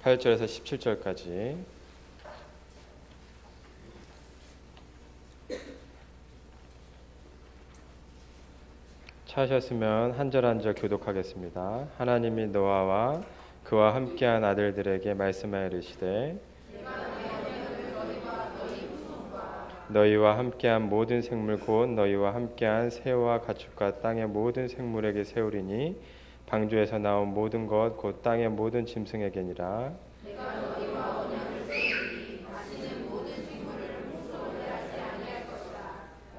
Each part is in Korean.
8절에서 17절까지. 찾으셨으면 한 절 한 절 교독하겠습니다. 하나님이 노아와 그와 함께한 아들들에게 말씀하여 이르시되 너희와 함께한 모든 생물 곧 너희와 함께한 새와 가축과 땅의 모든 생물에게 세우리니 방주에서 나온 모든 것 곧 땅의 모든 짐승에게니라. 내가 너희와 언약을 세우리니 다시는 모든 생물을 홍수로 멸하지 아니할 것이라.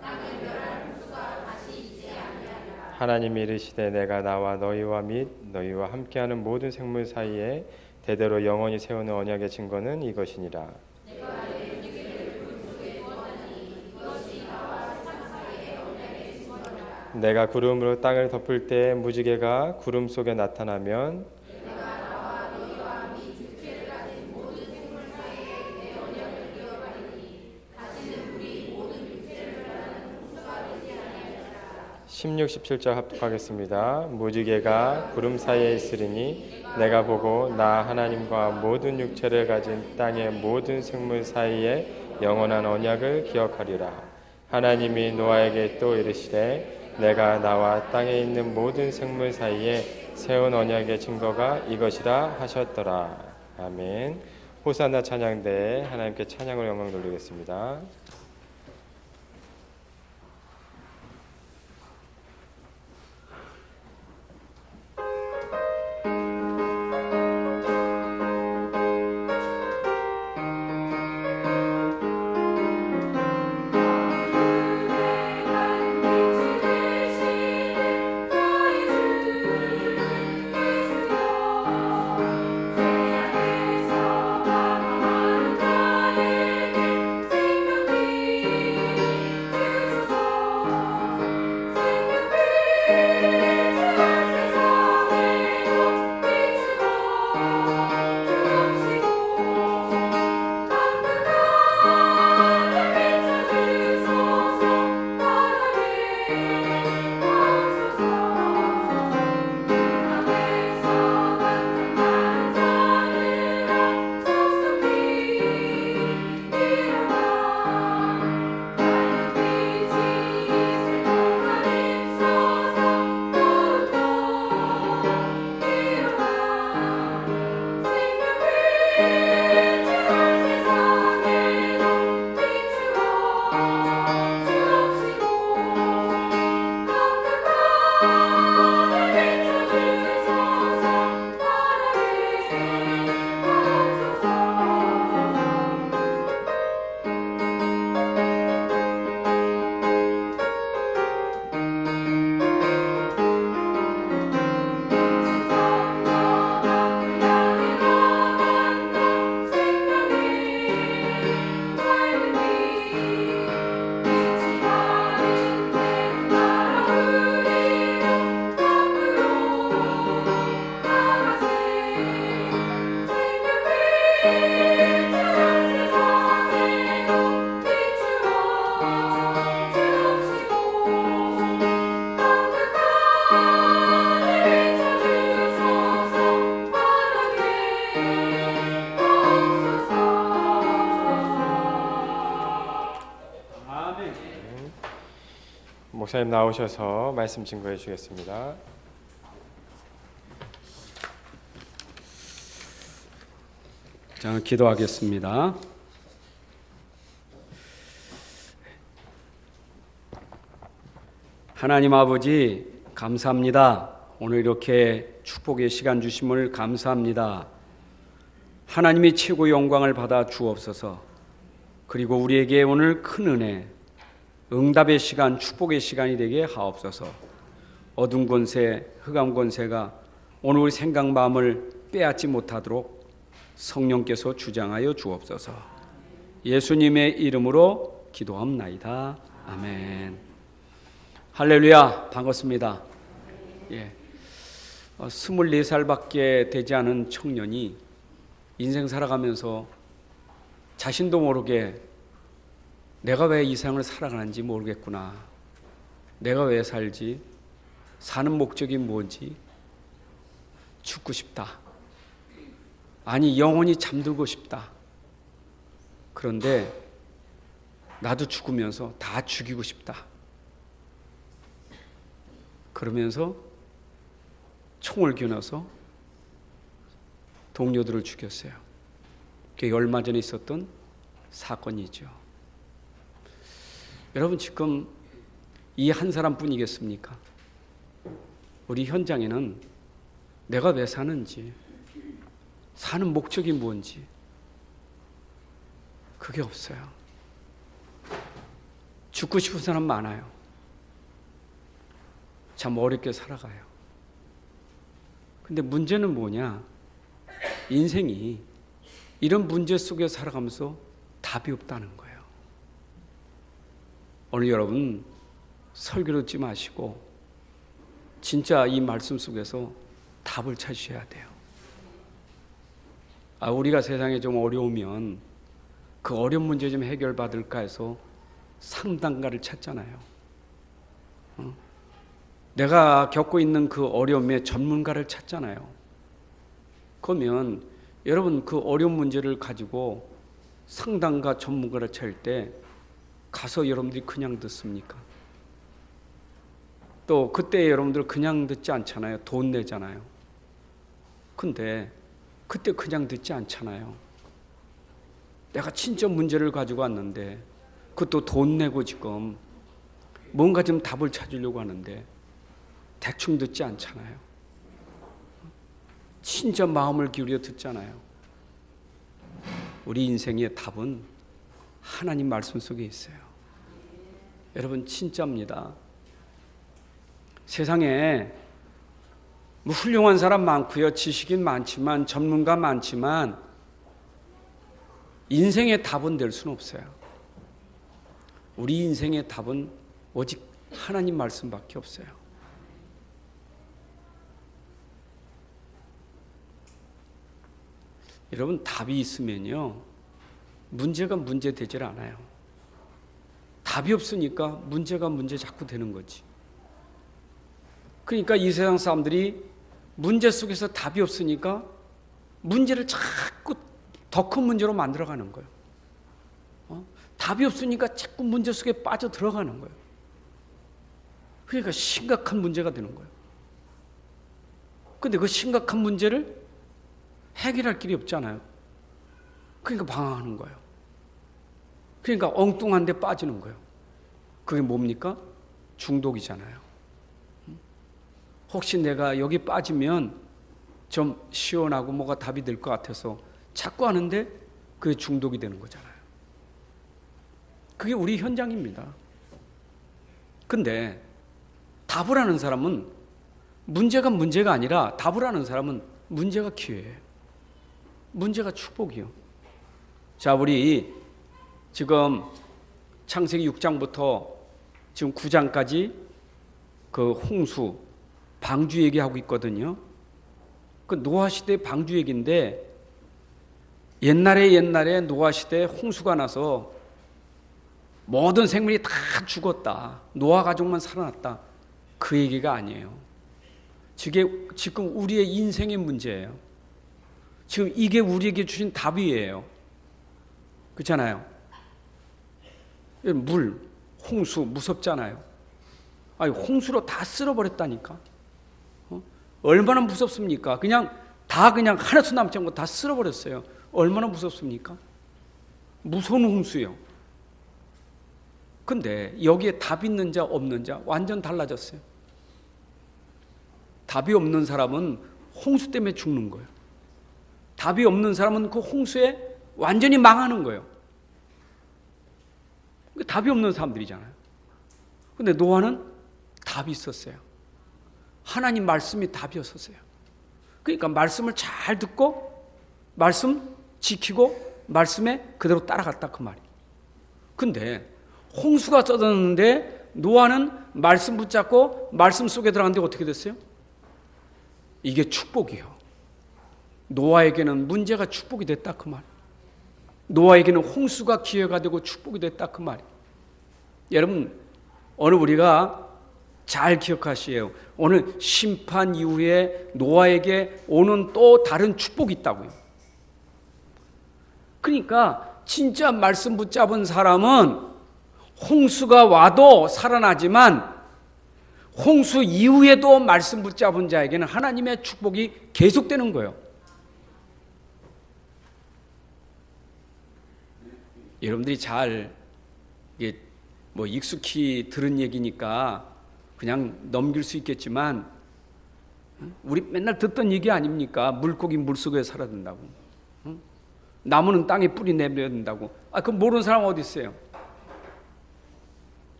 땅을 멸할 홍수가 다시 있지 아니하리라. 하나님이 이르시되 내가 나와 너희와 및 너희와 함께하는 모든 생물 사이에 대대로 영원히 세우는 언약의 증거는 이것이니라. 내가 내 무지개를 물 속에 두었나니 이것이 나와 세상 사이의 언약의 증거니라. 내가 구름으로 땅을 덮을 때 무지개가 구름 속에 나타나면 내가 나와 너희와 및 육체를 가진 모든 생물 사이에 내 언약을 이어가리니 다시는 우리 모든 육체를 멸하는 홍수가 되지 아니하리라. 16, 17절 합독하겠습니다. 무지개가 구름 사이에 있으리니 내가 보고 나 하나님과 모든 육체를 가진 땅의 모든 생물 사이에 영원한 언약을 기억하리라. 하나님이 노아에게 또 이르시되 내가 나와 땅에 있는 모든 생물 사이에 세운 언약의 증거가 이것이라 하셨더라. 아멘. 호산나 찬양대에 하나님께 찬양을 영광 돌리겠습니다. 목사님 나오셔서 말씀 증거해 주시겠습니다. 자, 기도하겠습니다. 하나님 아버지 감사합니다. 오늘 이렇게 축복의 시간 주심을 감사합니다. 하나님이 최고 영광을 받아 주옵소서. 그리고 우리에게 오늘 큰 은혜, 응답의 시간, 축복의 시간이 되게 하옵소서. 어둠 권세, 흑암 권세가 오늘 우리 생각 마음을 빼앗지 못하도록 성령께서 주장하여 주옵소서. 예수님의 이름으로 기도합나이다. 아멘. 할렐루야, 반갑습니다. 24살밖에 되지 않은 청년이 인생 살아가면서 자신도 모르게 내가 왜 이 세상을 살아가는지 모르겠구나. 내가 왜 살지? 사는 목적이 뭔지? 죽고 싶다. 아니, 영원히 잠들고 싶다. 그런데 나도 죽으면서 다 죽이고 싶다. 그러면서 총을 겨눠서 동료들을 죽였어요. 그게 얼마 전에 있었던 사건이죠. 여러분, 지금 이 한 사람뿐이겠습니까? 우리 현장에는 내가 왜 사는지, 사는 목적이 뭔지 그게 없어요. 죽고 싶은 사람 많아요. 참 어렵게 살아가요. 근데 문제는 뭐냐? 인생이 이런 문제 속에 살아가면서 답이 없다는 거예요. 오늘 여러분 설교 듣지 마시고 진짜 이 말씀 속에서 답을 찾으셔야 돼요. 우리가 세상에 좀 어려우면 그 어려운 문제 좀 해결받을까 해서 상담가를 찾잖아요. 내가 겪고 있는 그 어려움의 전문가를 찾잖아요. 그러면 여러분 그 어려운 문제를 가지고 상담가 전문가를 찾을 때 가서 여러분들이 그냥 듣습니까? 또 그때 여러분들 그냥 듣지 않잖아요. 돈 내잖아요. 근데 그때 그냥 듣지 않잖아요. 내가 진짜 문제를 가지고 왔는데 그것도 돈 내고 지금 뭔가 좀 답을 찾으려고 하는데 대충 듣지 않잖아요. 진짜 마음을 기울여 듣잖아요. 우리 인생의 답은 하나님 말씀 속에 있어요. 여러분 진짜입니다. 세상에 뭐 훌륭한 사람 많고요. 지식인 많지만 전문가 많지만 인생의 답은 될 수는 없어요. 우리 인생의 답은 오직 하나님 말씀밖에 없어요. 여러분 답이 있으면요 문제가 문제 되질 않아요. 답이 없으니까 문제가 문제 자꾸 되는 거지. 그러니까 이 세상 사람들이 문제 속에서 답이 없으니까 문제를 자꾸 더 큰 문제로 만들어가는 거예요. 답이 없으니까 자꾸 문제 속에 빠져 들어가는 거예요. 그러니까 심각한 문제가 되는 거예요. 그런데 그 심각한 문제를 해결할 길이 없잖아요. 그러니까 방황하는 거예요. 그러니까 엉뚱한 데 빠지는 거예요. 그게 뭡니까? 중독이잖아요. 혹시 내가 여기 빠지면 좀 시원하고 뭐가 답이 될 것 같아서 자꾸 하는데 그게 중독이 되는 거잖아요. 그게 우리 현장입니다. 근데 답을 하는 사람은 문제가 문제가 아니라 답을 하는 사람은 문제가 기회예요. 문제가 축복이요. 자, 우리 지금 창세기 6장부터 지금 9장까지 그 홍수, 방주 얘기하고 있거든요. 그 노아 시대 방주 얘기인데 옛날에 노아 시대에 홍수가 나서 모든 생물이 다 죽었다. 노아 가족만 살아났다. 그 얘기가 아니에요. 지금 우리의 인생의 문제예요. 지금 이게 우리에게 주신 답이에요. 그렇잖아요. 물, 홍수 무섭잖아요. 아니, 홍수로 다 쓸어버렸다니까. 얼마나 무섭습니까? 그냥 하나도 남지 않고 다 쓸어버렸어요. 얼마나 무섭습니까? 무서운 홍수요. 근데 여기에 답 있는 자 없는 자 완전 달라졌어요. 답이 없는 사람은 홍수 때문에 죽는 거예요. 답이 없는 사람은 그 홍수에 완전히 망하는 거예요. 답이 없는 사람들이잖아요. 근데 노아는 답이 있었어요. 하나님 말씀이 답이었었어요. 그러니까 말씀을 잘 듣고 말씀 지키고 말씀에 그대로 따라갔다 그 말이에요. 근데 홍수가 쏟았는데 노아는 말씀 붙잡고 말씀 속에 들어갔는데 어떻게 됐어요? 이게 축복이요. 노아에게는 문제가 축복이 됐다 그 말. 노아에게는 홍수가 기회가 되고 축복이 됐다 그 말. 여러분 오늘 우리가 잘 기억하시에요. 오늘 심판 이후에 노아에게 오는 또 다른 축복이 있다고요. 그러니까 진짜 말씀 붙잡은 사람은 홍수가 와도 살아나지만 홍수 이후에도 말씀 붙잡은 자에게는 하나님의 축복이 계속되는 거예요. 여러분들이 잘 이게 뭐 익숙히 들은 얘기니까 그냥 넘길 수 있겠지만 우리 맨날 듣던 얘기 아닙니까? 물고기 물속에 살아야 된다고. 나무는 땅에 뿌리 내려야 된다고. 그럼 모르는 사람 어디 있어요?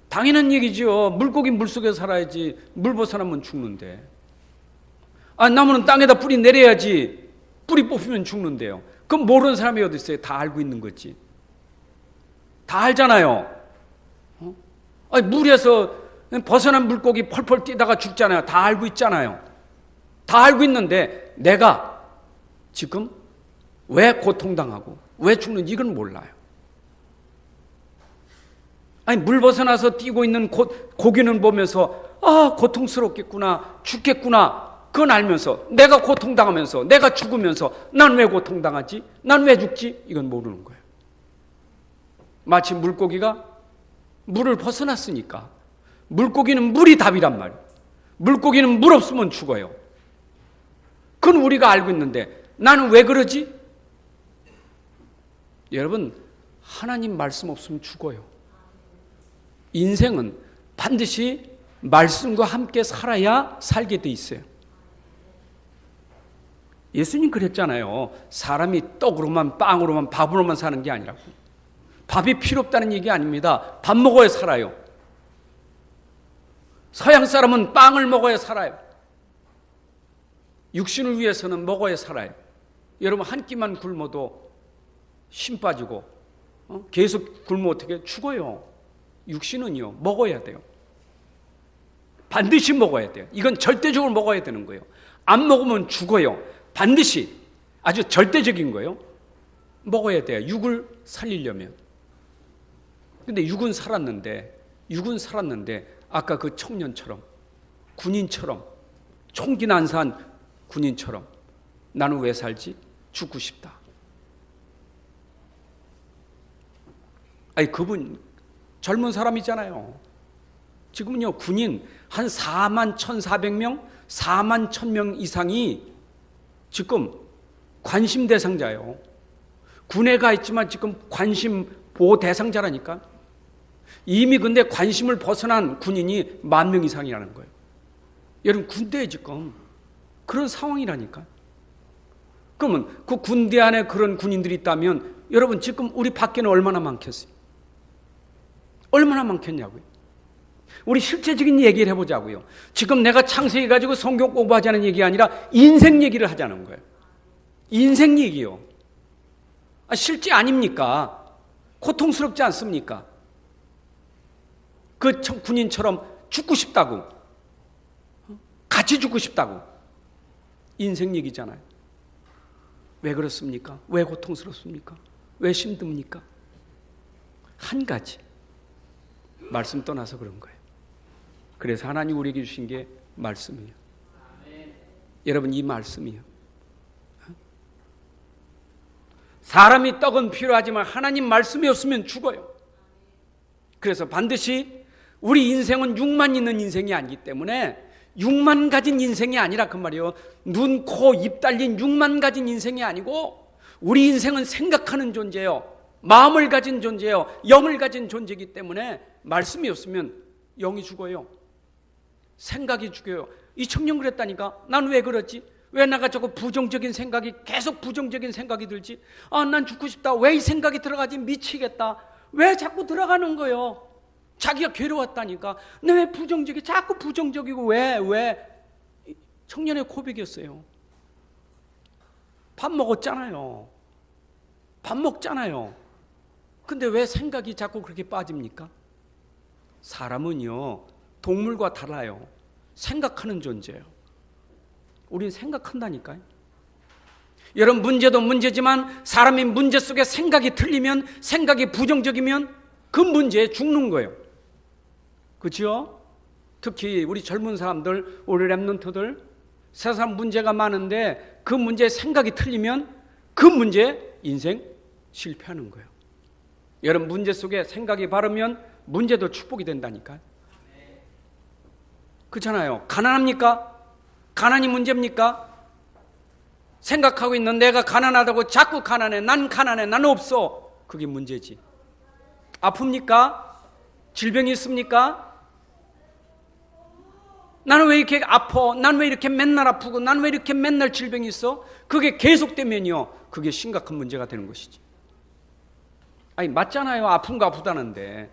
당연한 얘기죠. 물고기 물속에 살아야지. 물 벗어나면 죽는데. 나무는 땅에다 뿌리 내려야지. 뿌리 뽑히면 죽는데요. 그럼 모르는 사람이 어디 있어요? 다 알고 있는 거지. 다 알잖아요. 물에서 벗어난 물고기 펄펄 뛰다가 죽잖아요. 다 알고 있잖아요. 다 알고 있는데 내가 지금 왜 고통당하고 왜 죽는지 이건 몰라요. 물 벗어나서 뛰고 있는 고기는 보면서 고통스럽겠구나, 죽겠구나, 그건 알면서 내가 고통당하면서 내가 죽으면서 난 왜 고통당하지? 난 왜 죽지? 이건 모르는 거예요. 마치 물고기가 물을 벗어났으니까 물고기는 물이 답이란 말이에요. 물고기는 물 없으면 죽어요. 그건 우리가 알고 있는데 나는 왜 그러지? 여러분, 하나님 말씀 없으면 죽어요. 인생은 반드시 말씀과 함께 살아야 살게 돼 있어요. 예수님 그랬잖아요. 사람이 떡으로만 빵으로만 밥으로만 사는 게 아니라고. 밥이 필요 없다는 얘기 아닙니다. 밥 먹어야 살아요. 서양 사람은 빵을 먹어야 살아요. 육신을 위해서는 먹어야 살아요. 여러분 한 끼만 굶어도 힘 빠지고 계속 굶으면 어떻게 죽어요. 육신은요 먹어야 돼요. 반드시 먹어야 돼요. 이건 절대적으로 먹어야 되는 거예요. 안 먹으면 죽어요. 반드시 아주 절대적인 거예요. 먹어야 돼요. 육을 살리려면. 근데 육은 살았는데 아까 그 청년처럼 군인처럼 총기 난사한 군인처럼 나는 왜 살지? 죽고 싶다. 그분 젊은 사람이잖아요. 지금은요 군인 한 4만 1,400명 4만 1,000명 이상이 지금 관심 대상자예요. 군에 가 있지만 지금 관심 보호 대상자라니까. 이미 근데 관심을 벗어난 군인이 10,000명 이상이라는 거예요. 여러분 군대에 지금 그런 상황이라니까. 그러면 그 군대 안에 그런 군인들이 있다면 여러분 지금 우리 밖에는 얼마나 많겠어요? 얼마나 많겠냐고요. 우리 실제적인 얘기를 해보자고요. 지금 내가 창세기 가지고 성경 공부하자는 얘기 아니라 인생 얘기를 하자는 거예요. 인생 얘기요. 실제 아닙니까? 고통스럽지 않습니까? 그 군인처럼 죽고 싶다고, 같이 죽고 싶다고. 인생 얘기잖아요. 왜 그렇습니까? 왜 고통스럽습니까? 왜 힘듭니까? 한 가지, 말씀 떠나서 그런 거예요. 그래서 하나님 우리에게 주신 게 말씀이에요. 여러분 이 말씀이에요. 사람이 떡은 필요하지만 하나님 말씀이 없으면 죽어요. 그래서 반드시 우리 인생은 육만 있는 인생이 아니기 때문에 육만 가진 인생이 아니라 그 말이에요. 눈, 코, 입 달린 육만 가진 인생이 아니고 우리 인생은 생각하는 존재예요. 마음을 가진 존재예요. 영을 가진 존재이기 때문에 말씀이 없으면 영이 죽어요. 생각이 죽어요. 이 청년 그랬다니까. 난 왜 그렇지? 왜 내가 자꾸 부정적인 생각이 계속 부정적인 생각이 들지? 난 죽고 싶다. 왜 이 생각이 들어가지? 미치겠다. 왜 자꾸 들어가는 거예요? 자기가 괴로웠다니까. 근데 왜 부정적이 자꾸 부정적이고 왜? 청년의 고백이었어요. 밥 먹었잖아요. 밥 먹잖아요. 근데 왜 생각이 자꾸 그렇게 빠집니까? 사람은요 동물과 달라요. 생각하는 존재예요. 우린 생각한다니까요. 여러분 문제도 문제지만 사람이 문제 속에 생각이 틀리면, 생각이 부정적이면 그 문제에 죽는 거예요. 그렇죠? 특히 우리 젊은 사람들, 우리 랩런트들 세상 문제가 많은데 그 문제에 생각이 틀리면 그 문제에 인생 실패하는 거예요. 여러분, 문제 속에 생각이 바르면 문제도 축복이 된다니까요. 그렇잖아요. 가난합니까? 가난이 문제입니까? 생각하고 있는 내가 가난하다고 자꾸 가난해, 난 없어. 그게 문제지. 아픕니까? 질병이 있습니까? 나는 왜 이렇게 아파? 난 왜 이렇게 맨날 아프고? 난 왜 이렇게 맨날 질병이 있어? 그게 계속되면요, 그게 심각한 문제가 되는 것이지. 아니, 맞잖아요. 아픈 거 아프다는데.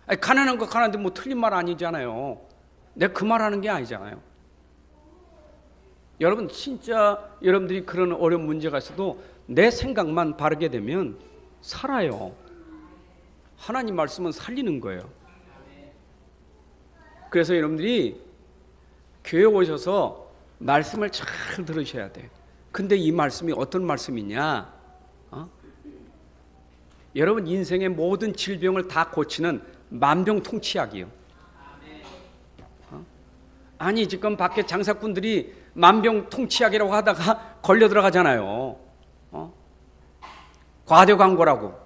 아니, 가난한 거 가난한데 뭐 틀린 말 아니잖아요. 내가 그 말하는 게 아니잖아요. 여러분, 진짜 여러분들이 그런 어려운 문제가 있어도 내 생각만 바르게 되면 살아요. 하나님 말씀은 살리는 거예요. 그래서 여러분들이 교회 오셔서 말씀을 잘 들으셔야 돼요. 근데 이 말씀이 어떤 말씀이냐? 여러분, 인생의 모든 질병을 다 고치는 만병통치약이요. 아니, 지금 밖에 장사꾼들이 만병통치약이라고 하다가 걸려 들어가잖아요. 과대 광고라고.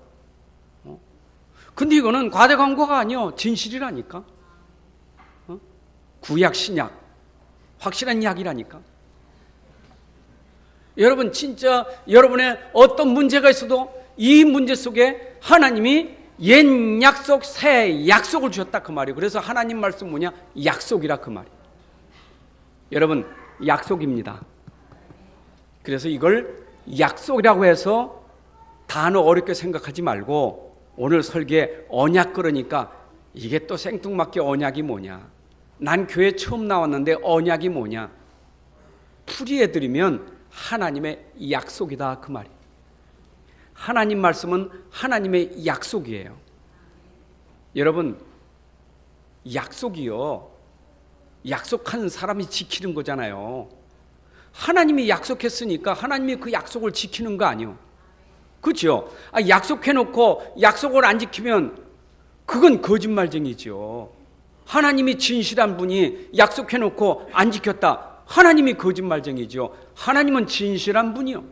근데 이거는 과대 광고가 아니요, 진실이라니까. 구약 신약 확실한 약이라니까. 여러분, 진짜 여러분의 어떤 문제가 있어도 이 문제 속에 하나님이 옛 약속, 새 약속을 주셨다 그 말이에요. 그래서 하나님 말씀 뭐냐? 약속이라 그 말이에요. 여러분, 약속입니다. 그래서 이걸 약속이라고 해서 단어 어렵게 생각하지 말고, 오늘 설계 언약 그러니까 이게 또 생뚱맞게 언약이 뭐냐? 난 교회 처음 나왔는데 언약이 뭐냐? 풀이해드리면 하나님의 약속이다 그 말이에요. 하나님 말씀은 하나님의 약속이에요. 여러분, 약속이요, 약속한 사람이 지키는 거잖아요. 하나님이 약속했으니까 하나님이 그 약속을 지키는 거 아니에요. 그렇죠? 약속해놓고 약속을 안 지키면 그건 거짓말쟁이죠. 하나님이 진실한 분이 약속해놓고 안 지켰다, 하나님이 거짓말쟁이죠. 하나님은 진실한 분이요.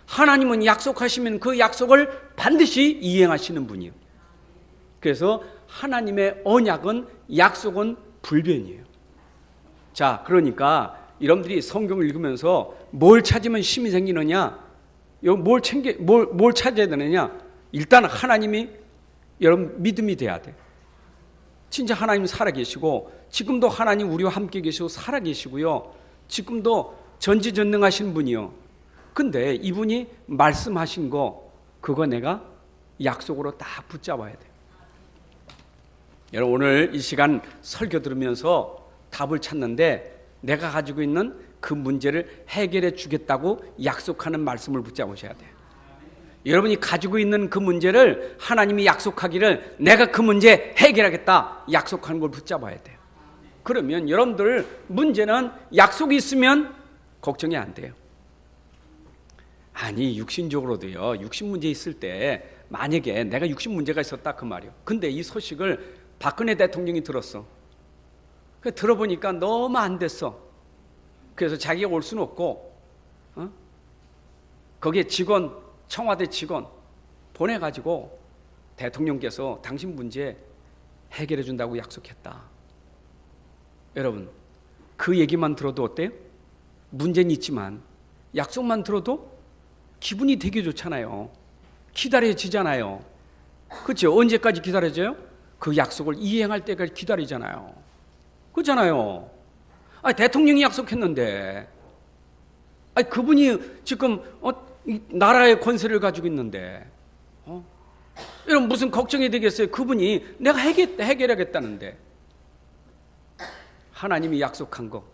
하나님은 약속하시면 그 약속을 반드시 이행하시는 분이요. 그래서 하나님의 언약은, 약속은 불변이에요. 자, 그러니까 여러분들이 성경을 읽으면서 뭘 찾으면 힘이 생기느냐? 뭘 찾아야 되느냐? 일단 하나님이 여러분 믿음이 돼야 돼. 진짜 하나님 살아계시고, 지금도 하나님 우리와 함께 계시고 살아계시고요, 지금도 전지전능하신 분이요. 근데 이분이 말씀하신 거, 그거 내가 약속으로 딱 붙잡아야 돼요. 여러분, 오늘 이 시간 설교 들으면서 답을 찾는데, 내가 가지고 있는 그 문제를 해결해 주겠다고 약속하는 말씀을 붙잡으셔야 돼요. 여러분이 가지고 있는 그 문제를 하나님이 약속하기를 내가 그 문제 해결하겠다 약속하는 걸 붙잡아야 돼요. 그러면 여러분들 문제는 약속이 있으면 걱정이 안 돼요. 아니, 육신적으로도요, 육신 문제 있을 때 만약에 내가 육신 문제가 있었다 그 말이에요. 근데 이 소식을 박근혜 대통령이 들었어. 들어보니까 너무 안 됐어. 그래서 자기가 올 수는 없고, 거기에 직원, 청와대 직원 보내가지고 대통령께서 당신 문제 해결해 준다고 약속했다. 여러분, 그 얘기만 들어도 어때요? 문제는 있지만 약속만 들어도 기분이 되게 좋잖아요. 기다려지잖아요. 그렇죠? 언제까지 기다려져요? 그 약속을 이행할 때까지 기다리잖아요. 그렇잖아요. 대통령이 약속했는데, 그분이 지금 이 나라의 권세를 가지고 있는데, 여러분 무슨 걱정이 되겠어요? 그분이 내가 해결하겠다는데. 하나님이 약속한 거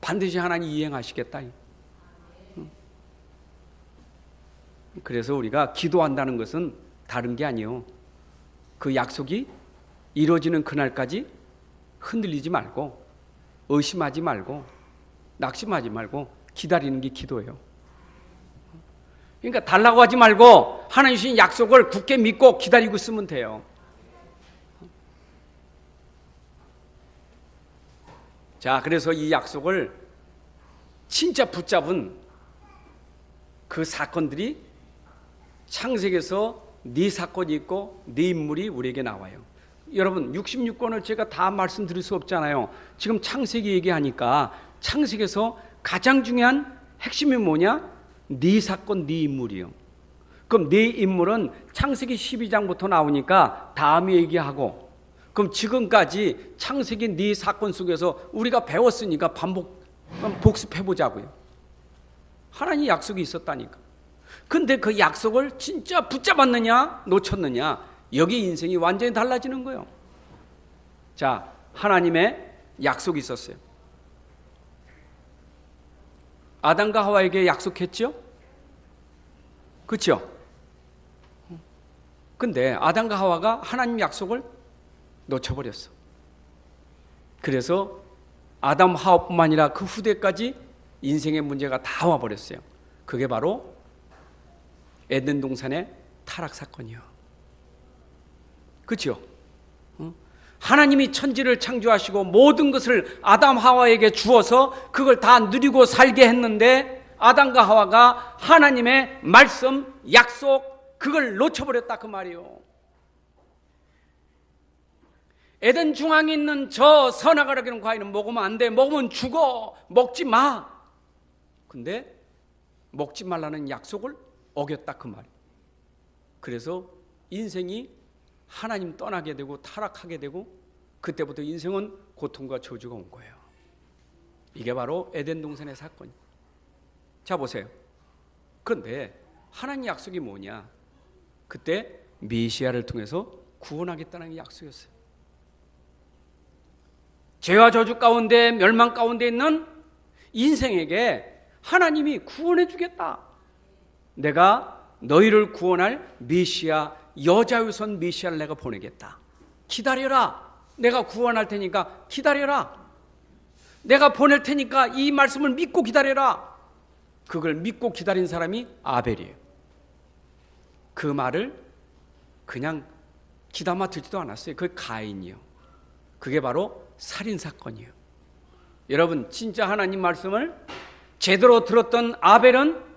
반드시 하나님 이행하시겠다. 그래서 우리가 기도한다는 것은 다른 게 아니에요. 그 약속이 이루어지는 그날까지 흔들리지 말고, 의심하지 말고, 낙심하지 말고 기다리는 게 기도예요. 그러니까 달라고 하지 말고 하나님 주신 약속을 굳게 믿고 기다리고 있으면 돼요. 자, 그래서 이 약속을 진짜 붙잡은 그 사건들이 창세기에서 네 사건이 있고 네 인물이 우리에게 나와요. 여러분 66권을 제가 다 말씀드릴 수 없잖아요. 지금 창세기 얘기하니까 창세기에서 가장 중요한 핵심이 뭐냐? 네 사건 네 인물이요. 그럼 네 인물은 창세기 12장부터 나오니까 다음에 얘기하고, 그럼 지금까지 창세기 네 사건 속에서 우리가 배웠으니까 복습해보자고요. 하나님 약속이 있었다니까. 근데 그 약속을 진짜 붙잡았느냐 놓쳤느냐, 여기 인생이 완전히 달라지는 거예요. 자, 하나님의 약속이 있었어요. 아담과 하와에게 약속했죠? 그렇죠? 근데 아담과 하와가 하나님 약속을 놓쳐버렸어. 그래서 아담 하와뿐만 아니라 그 후대까지 인생의 문제가 다 와버렸어요. 그게 바로 에덴 동산의 타락 사건이요. 그렇죠? 하나님이 천지를 창조하시고 모든 것을 아담 하와에게 주어서 그걸 다 누리고 살게 했는데 아담과 하와가 하나님의 말씀, 약속, 그걸 놓쳐버렸다 그 말이에요. 에덴 중앙에 있는 저 선악과라는 과일은 먹으면 안 돼. 먹으면 죽어. 먹지 마. 근데 먹지 말라는 약속을 어겼다 그 말이에요. 그래서 인생이 하나님 떠나게 되고 타락하게 되고 그때부터 인생은 고통과 저주가 온 거예요. 이게 바로 에덴 동산의 사건이에요. 자 보세요. 그런데 하나님 약속이 뭐냐? 그때 메시아를 통해서 구원하겠다는 약속이었어요. 죄와 저주 가운데 멸망 가운데 있는 인생에게 하나님이 구원해 주겠다. 내가 너희를 구원할 메시아, 여자유선 메시아를 내가 보내겠다. 기다려라. 내가 구원할 테니까 기다려라. 내가 보낼 테니까 이 말씀을 믿고 기다려라. 그걸 믿고 기다린 사람이 아벨이에요. 그 말을 그냥 귀담아 듣지도 않았어요. 그게 가인이요. 그게 바로 살인사건이에요. 여러분 진짜 하나님 말씀을 제대로 들었던 아벨은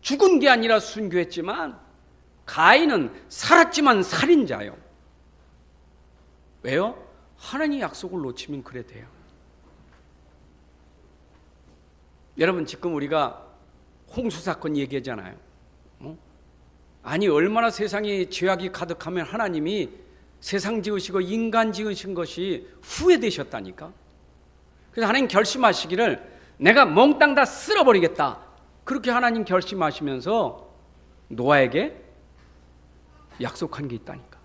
죽은 게 아니라 순교했지만 가인은 살았지만 살인자요. 왜요? 하나님 약속을 놓치면 그래 돼요. 여러분 지금 우리가 홍수사건 얘기하잖아요. 아니 얼마나 세상에 죄악이 가득하면 하나님이 세상 지으시고 인간 지으신 것이 후회되셨다니까. 그래서 하나님 결심하시기를 내가 몽땅 다 쓸어버리겠다. 그렇게 하나님 결심하시면서 노아에게 약속한 게 있다니까.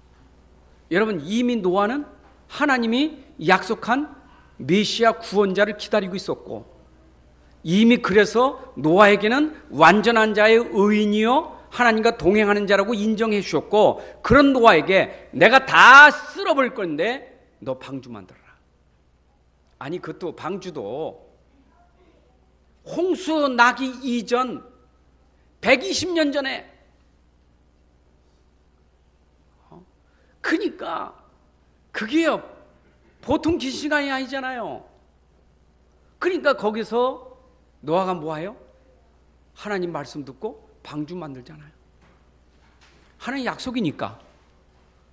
여러분 이미 노아는 하나님이 약속한 메시아 구원자를 기다리고 있었고 이미 그래서 노아에게는 완전한 자의 의인이요 하나님과 동행하는 자라고 인정해 주셨고 그런 노아에게 내가 다 쓸어버릴 건데 너 방주 만들어라. 아니 그것도 방주도 홍수 나기 이전 120년 전에 그러니까 그게 보통 긴 시간이 아니잖아요. 그러니까 거기서 노아가 뭐해요? 하나님 말씀 듣고 방주 만들잖아요. 하나님 약속이니까.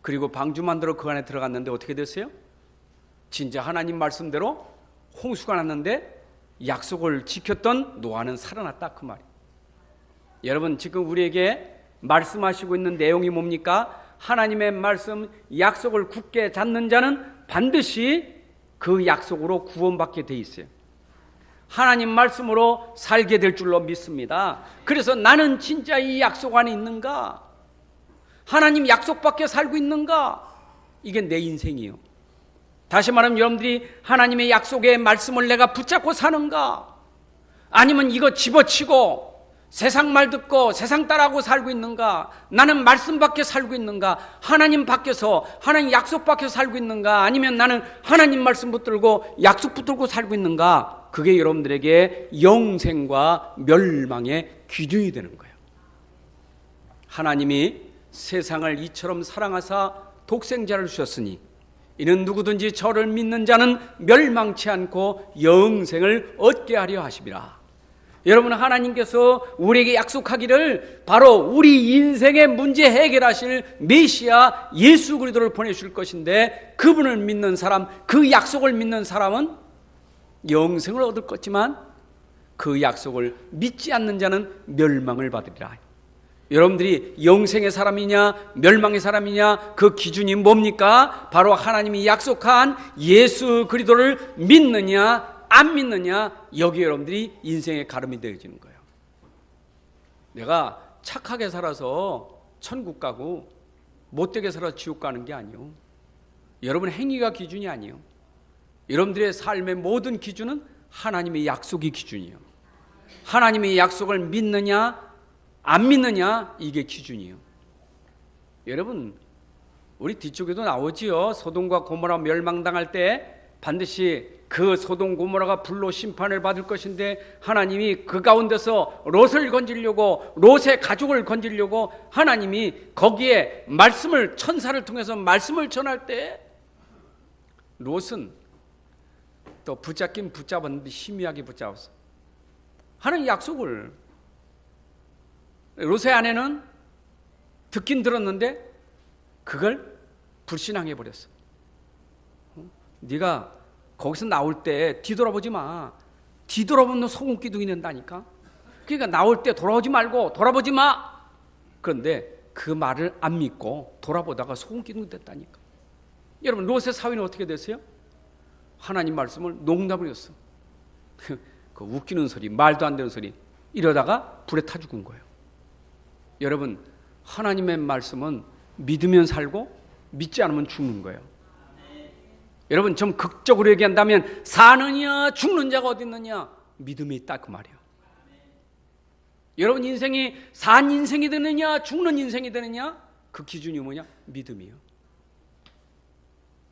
그리고 방주 만들어 그 안에 들어갔는데 어떻게 됐어요? 진짜 하나님 말씀대로 홍수가 났는데 약속을 지켰던 노아는 살아났다 그 말이에요. 여러분 지금 우리에게 말씀하시고 있는 내용이 뭡니까? 하나님의 말씀 약속을 굳게 잡는 자는 반드시 그 약속으로 구원받게 돼 있어요. 하나님 말씀으로 살게 될 줄로 믿습니다. 그래서 나는 진짜 이 약속 안에 있는가? 하나님 약속 밖에 살고 있는가? 이게 내 인생이에요. 다시 말하면 여러분들이 하나님의 약속의 말씀을 내가 붙잡고 사는가? 아니면 이거 집어치고 세상 말 듣고 세상 따라하고 살고 있는가? 나는 말씀 밖에 살고 있는가? 하나님 밖에서 하나님 약속 밖에 살고 있는가? 아니면 나는 하나님 말씀 붙들고 약속 붙들고 살고 있는가? 그게 여러분들에게 영생과 멸망의 기준이 되는 거예요. 하나님이 세상을 이처럼 사랑하사 독생자를 주셨으니 이는 누구든지 저를 믿는 자는 멸망치 않고 영생을 얻게 하려 하심이라. 여러분, 하나님께서 우리에게 약속하기를 바로 우리 인생의 문제 해결하실 메시아 예수 그리스도를 보내실 것인데, 그분을 믿는 사람, 그 약속을 믿는 사람은 영생을 얻을 것이지만 그 약속을 믿지 않는 자는 멸망을 받으리라. 여러분들이 영생의 사람이냐 멸망의 사람이냐, 그 기준이 뭡니까? 바로 하나님이 약속한 예수 그리스도를 믿느냐 안 믿느냐, 여기 여러분들이 인생의 가름이 되어지는 거예요. 내가 착하게 살아서 천국 가고 못되게 살아서 지옥 가는 게 아니요, 여러분 행위가 기준이 아니요, 여러분들의 삶의 모든 기준은 하나님의 약속이 기준이요, 하나님의 약속을 믿느냐 안 믿느냐, 이게 기준이요. 여러분, 우리 뒤쪽에도 나오지요. 소돔과 고모라 멸망당할 때 반드시 그 소돔 고모라가 불로 심판을 받을 것인데, 하나님이 그 가운데서 롯을 건지려고, 롯의 가족을 건지려고 하나님이 거기에 말씀을, 천사를 통해서 말씀을 전할 때 롯은 또 붙잡긴 붙잡았는데 희미하게 붙잡았어. 하나님 약속을. 롯의 아내는 듣긴 들었는데 그걸 불신앙해 버렸어. 네가 거기서 나올 때 뒤돌아보지 마. 뒤돌아보면 너 소금 기둥이 된다니까. 그러니까 나올 때 돌아오지 말고 돌아보지 마. 그런데 그 말을 안 믿고 돌아보다가 소금 기둥이 됐다니까. 여러분, 롯의 사위는 어떻게 됐어요? 하나님 말씀을 농담을 했어. 그 웃기는 소리, 말도 안 되는 소리, 이러다가 불에 타 죽은 거예요. 여러분, 하나님의 말씀은 믿으면 살고 믿지 않으면 죽는 거예요. 여러분, 좀 극적으로 얘기한다면 사느냐 죽는 자가 어디 있느냐, 믿음이 있다 그 말이에요. 여러분, 인생이 산 인생이 되느냐 죽는 인생이 되느냐, 그 기준이 뭐냐? 믿음이요.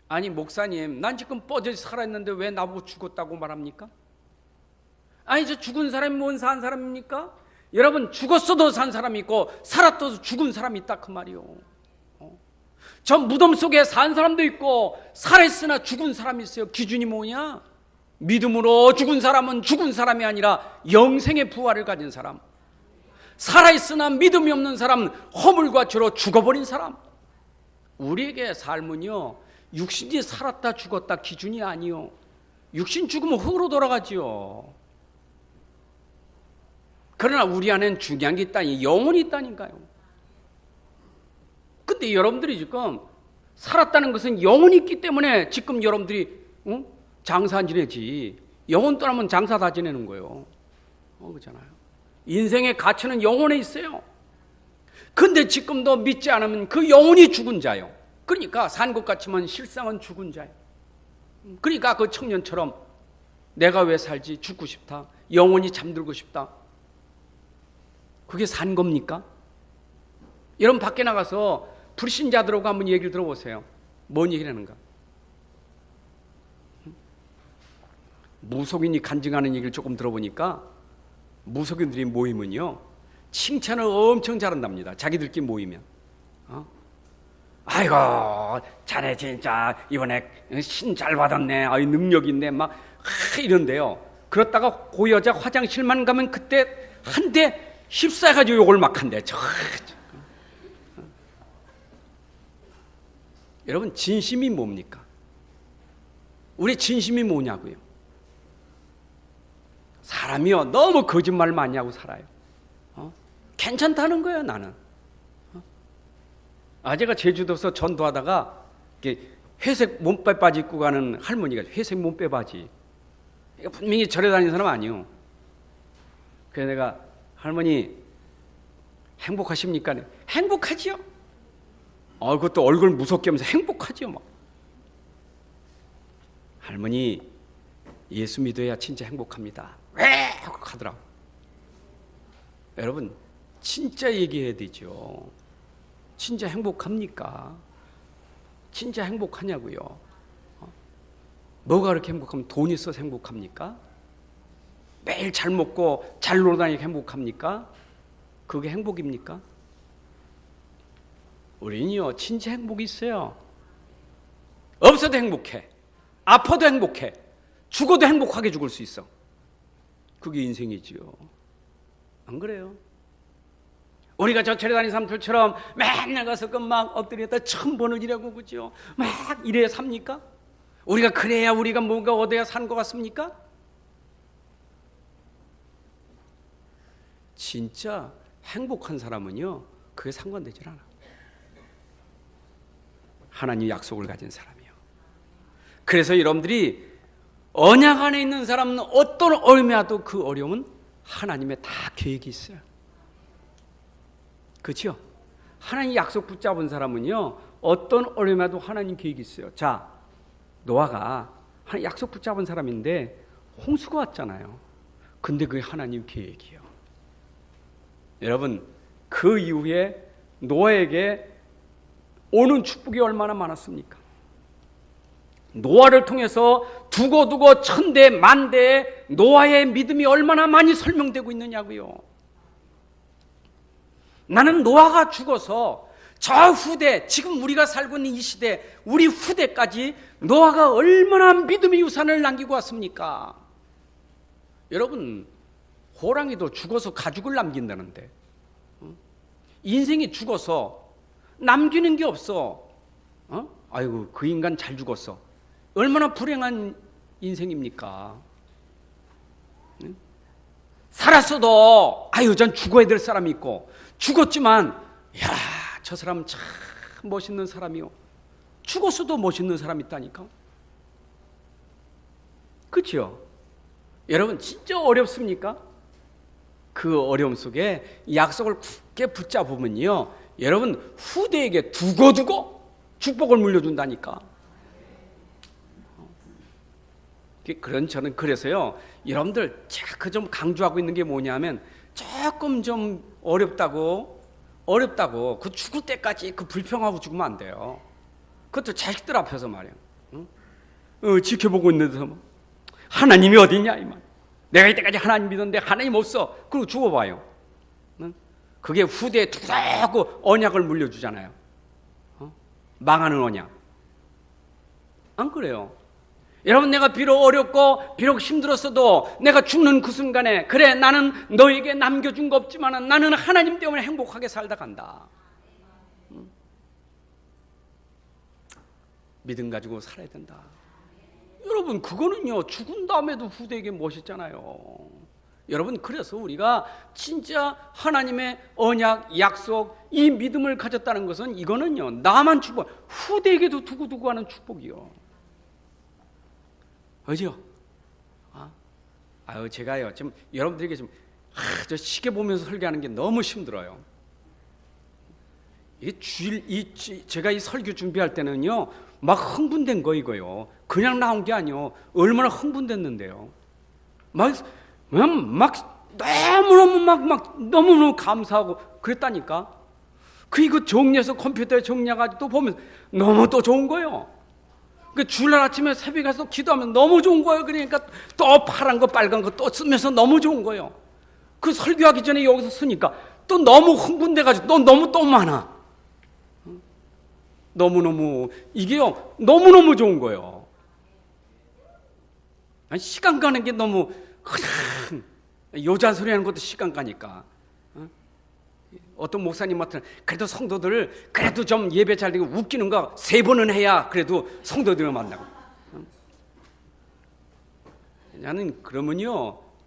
아니, 목사님, 난 지금 뻗어 살아있는데 왜 나보고 죽었다고 말합니까? 아니, 저 죽은 사람이 뭔 산 사람입니까? 여러분, 죽었어도 산 사람이 있고 살았어도 죽은 사람이 있다 그 말이요. 저 무덤 속에 산 사람도 있고 살아있으나 죽은 사람이 있어요. 기준이 뭐냐? 믿음으로 죽은 사람은 죽은 사람이 아니라 영생의 부활을 가진 사람. 살아있으나 믿음이 없는 사람은 허물과 죄로 죽어버린 사람. 우리에게 삶은요, 육신이 살았다 죽었다 기준이 아니요. 육신 죽으면 흙으로 돌아가지요. 그러나 우리 안에는 중요한 게 있다니, 영혼이 있다니까요. 근데 여러분들이 지금 살았다는 것은 영혼이 있기 때문에 지금 여러분들이 장사 안 지내지. 영혼 떠나면 장사 다 지내는 거예요. 그렇잖아요. 인생의 가치는 영혼에 있어요. 근데 지금도 믿지 않으면 그 영혼이 죽은 자요. 그러니까 산 것 같지만 실상은 죽은 자예요. 그러니까 그 청년처럼 내가 왜 살지? 죽고 싶다. 영혼이 잠들고 싶다. 그게 산 겁니까? 여러분, 밖에 나가서 불신자들하고 한번 얘기를 들어보세요. 뭔 얘기를 하는가? 무속인이 간증하는 얘기를 조금 들어보니까 무속인들이 모이면요, 칭찬을 엄청 잘한답니다. 자기들끼리 모이면. 아이고, 자네 진짜 이번에 신 잘 받았네. 아이, 능력 있네. 막 이런데요. 그렇다가 그 여자 화장실만 가면 그때 한 대 휩싸여가지고 욕을 막 한대. 여러분, 진심이 뭡니까? 우리 진심이 뭐냐고요? 사람이요, 너무 거짓말 많이 하고 살아요. 괜찮다는 거예요, 나는. 제가 제주도에서 전도하다가 회색 몸빼 바지 입고 가는 할머니가, 회색 몸빼 바지, 분명히 절에 다니는 사람 아니에요. 그래서 내가, 할머니 행복하십니까? 행복하지요. 그것도 얼굴 무섭게 하면서 행복하지요. 막. 할머니, 예수 믿어야 진짜 행복합니다. 왜? 하고 가더라고. 여러분, 진짜 얘기해야 되죠. 진짜 행복합니까? 진짜 행복하냐고요? 뭐가 그렇게 행복하면 돈이 있어서 행복합니까? 매일 잘 먹고 잘 놀아다니까 행복합니까? 그게 행복입니까? 우리는요, 진짜 행복이 있어요. 없어도 행복해. 아파도 행복해. 죽어도 행복하게 죽을 수 있어. 그게 인생이지요. 안 그래요? 우리가 저 절에 다니는 사람들처럼 맨날 가서 막 엎드렸다 처음 보는 일이라고 그죠? 막 이래야 삽니까? 우리가 그래야 우리가 뭔가 얻어야 사는 것 같습니까? 진짜 행복한 사람은요, 그게 상관되질 않아. 하나님 약속을 가진 사람이요. 그래서 여러분들이 언약 안에 있는 사람은 어떤 어려움이 와도 그 어려움은 하나님의 다 계획이 있어요. 그렇죠? 하나님 약속 붙잡은 사람은요, 어떤 어려움이 와도 하나님 계획이 있어요. 자, 노아가 약속 붙잡은 사람인데 홍수가 왔잖아요. 근데 그게 하나님 계획이에요. 여러분, 그 이후에 노아에게 오는 축복이 얼마나 많았습니까? 노아를 통해서 두고두고 천대 만대의 노아의 믿음이 얼마나 많이 설명되고 있느냐고요. 나는 노아가 죽어서 저 후대, 지금 우리가 살고 있는 이 시대, 우리 후대까지 노아가 얼마나 믿음의 유산을 남기고 왔습니까? 여러분, 호랑이도 죽어서 가죽을 남긴다는데, 인생이 죽어서 남기는 게 없어. 아이고, 그 인간 잘 죽었어. 얼마나 불행한 인생입니까? 살았어도 아유, 전 죽어야 될 사람이 있고, 죽었지만 야, 저 사람 참 멋있는 사람이요. 죽었어도 멋있는 사람이 있다니까. 그렇죠? 여러분, 진짜 어렵습니까? 그 어려움 속에 약속을 굳게 붙잡으면요, 여러분 후대에게 두고두고 축복을 물려준다니까. 그런 저는 그래서요, 여러분들 제가 그 좀 강조하고 있는 게 뭐냐면, 조금 좀 어렵다고 그 죽을 때까지 그 불평하고 죽으면 안 돼요. 그것도 자식들 앞에서 말이야. 지켜보고 있는데서 뭐, 하나님이 어디 있냐 이 말. 내가 이때까지 하나님 믿었는데 하나님 없어. 그리고 죽어봐요. 그게 후대에 두고 언약을 물려주잖아요. 망하는 언약. 안 그래요? 여러분, 내가 비록 어렵고 비록 힘들었어도 내가 죽는 그 순간에, 그래, 나는 너에게 남겨준 거 없지만 나는 하나님 때문에 행복하게 살다 간다. 믿음 가지고 살아야 된다. 여러분, 그거는요, 죽은 다음에도 후대에게 멋있잖아요. 여러분, 그래서 우리가 진짜 하나님의 언약, 약속, 이 믿음을 가졌다는 것은, 이거는요, 나만 축복, 후대에게도 두고두고 하는 축복이요. 그죠? 제가요, 지금 여러분들에게 좀, 저 시계 보면서 설교하는 게 너무 힘들어요. 제가 이 설교 준비할 때는요, 막 흥분된 거 이거요. 그냥 나온 게 아니요. 얼마나 흥분됐는데요. 너무너무 감사하고 그랬다니까. 이거 정리해서 컴퓨터에 정리해가지고 또 보면 너무 또 좋은 거예요. 그 주일날 아침에 새벽에 가서 기도하면 너무 좋은 거예요. 그러니까 또 파란 거 빨간 거 또 쓰면서 너무 좋은 거예요. 그 설교하기 전에 여기서 쓰니까 또 너무 흥분돼가지고 또 많아. 이게요, 너무너무 좋은 거예요. 시간 가는 게 너무, 여자 소리 하는 것도 시간 가니까. 어떤 목사님한테는 그래도 성도들, 그래도 좀 예배 잘 되고 웃기는 거 3번은 해야 그래도 성도들을 만나고.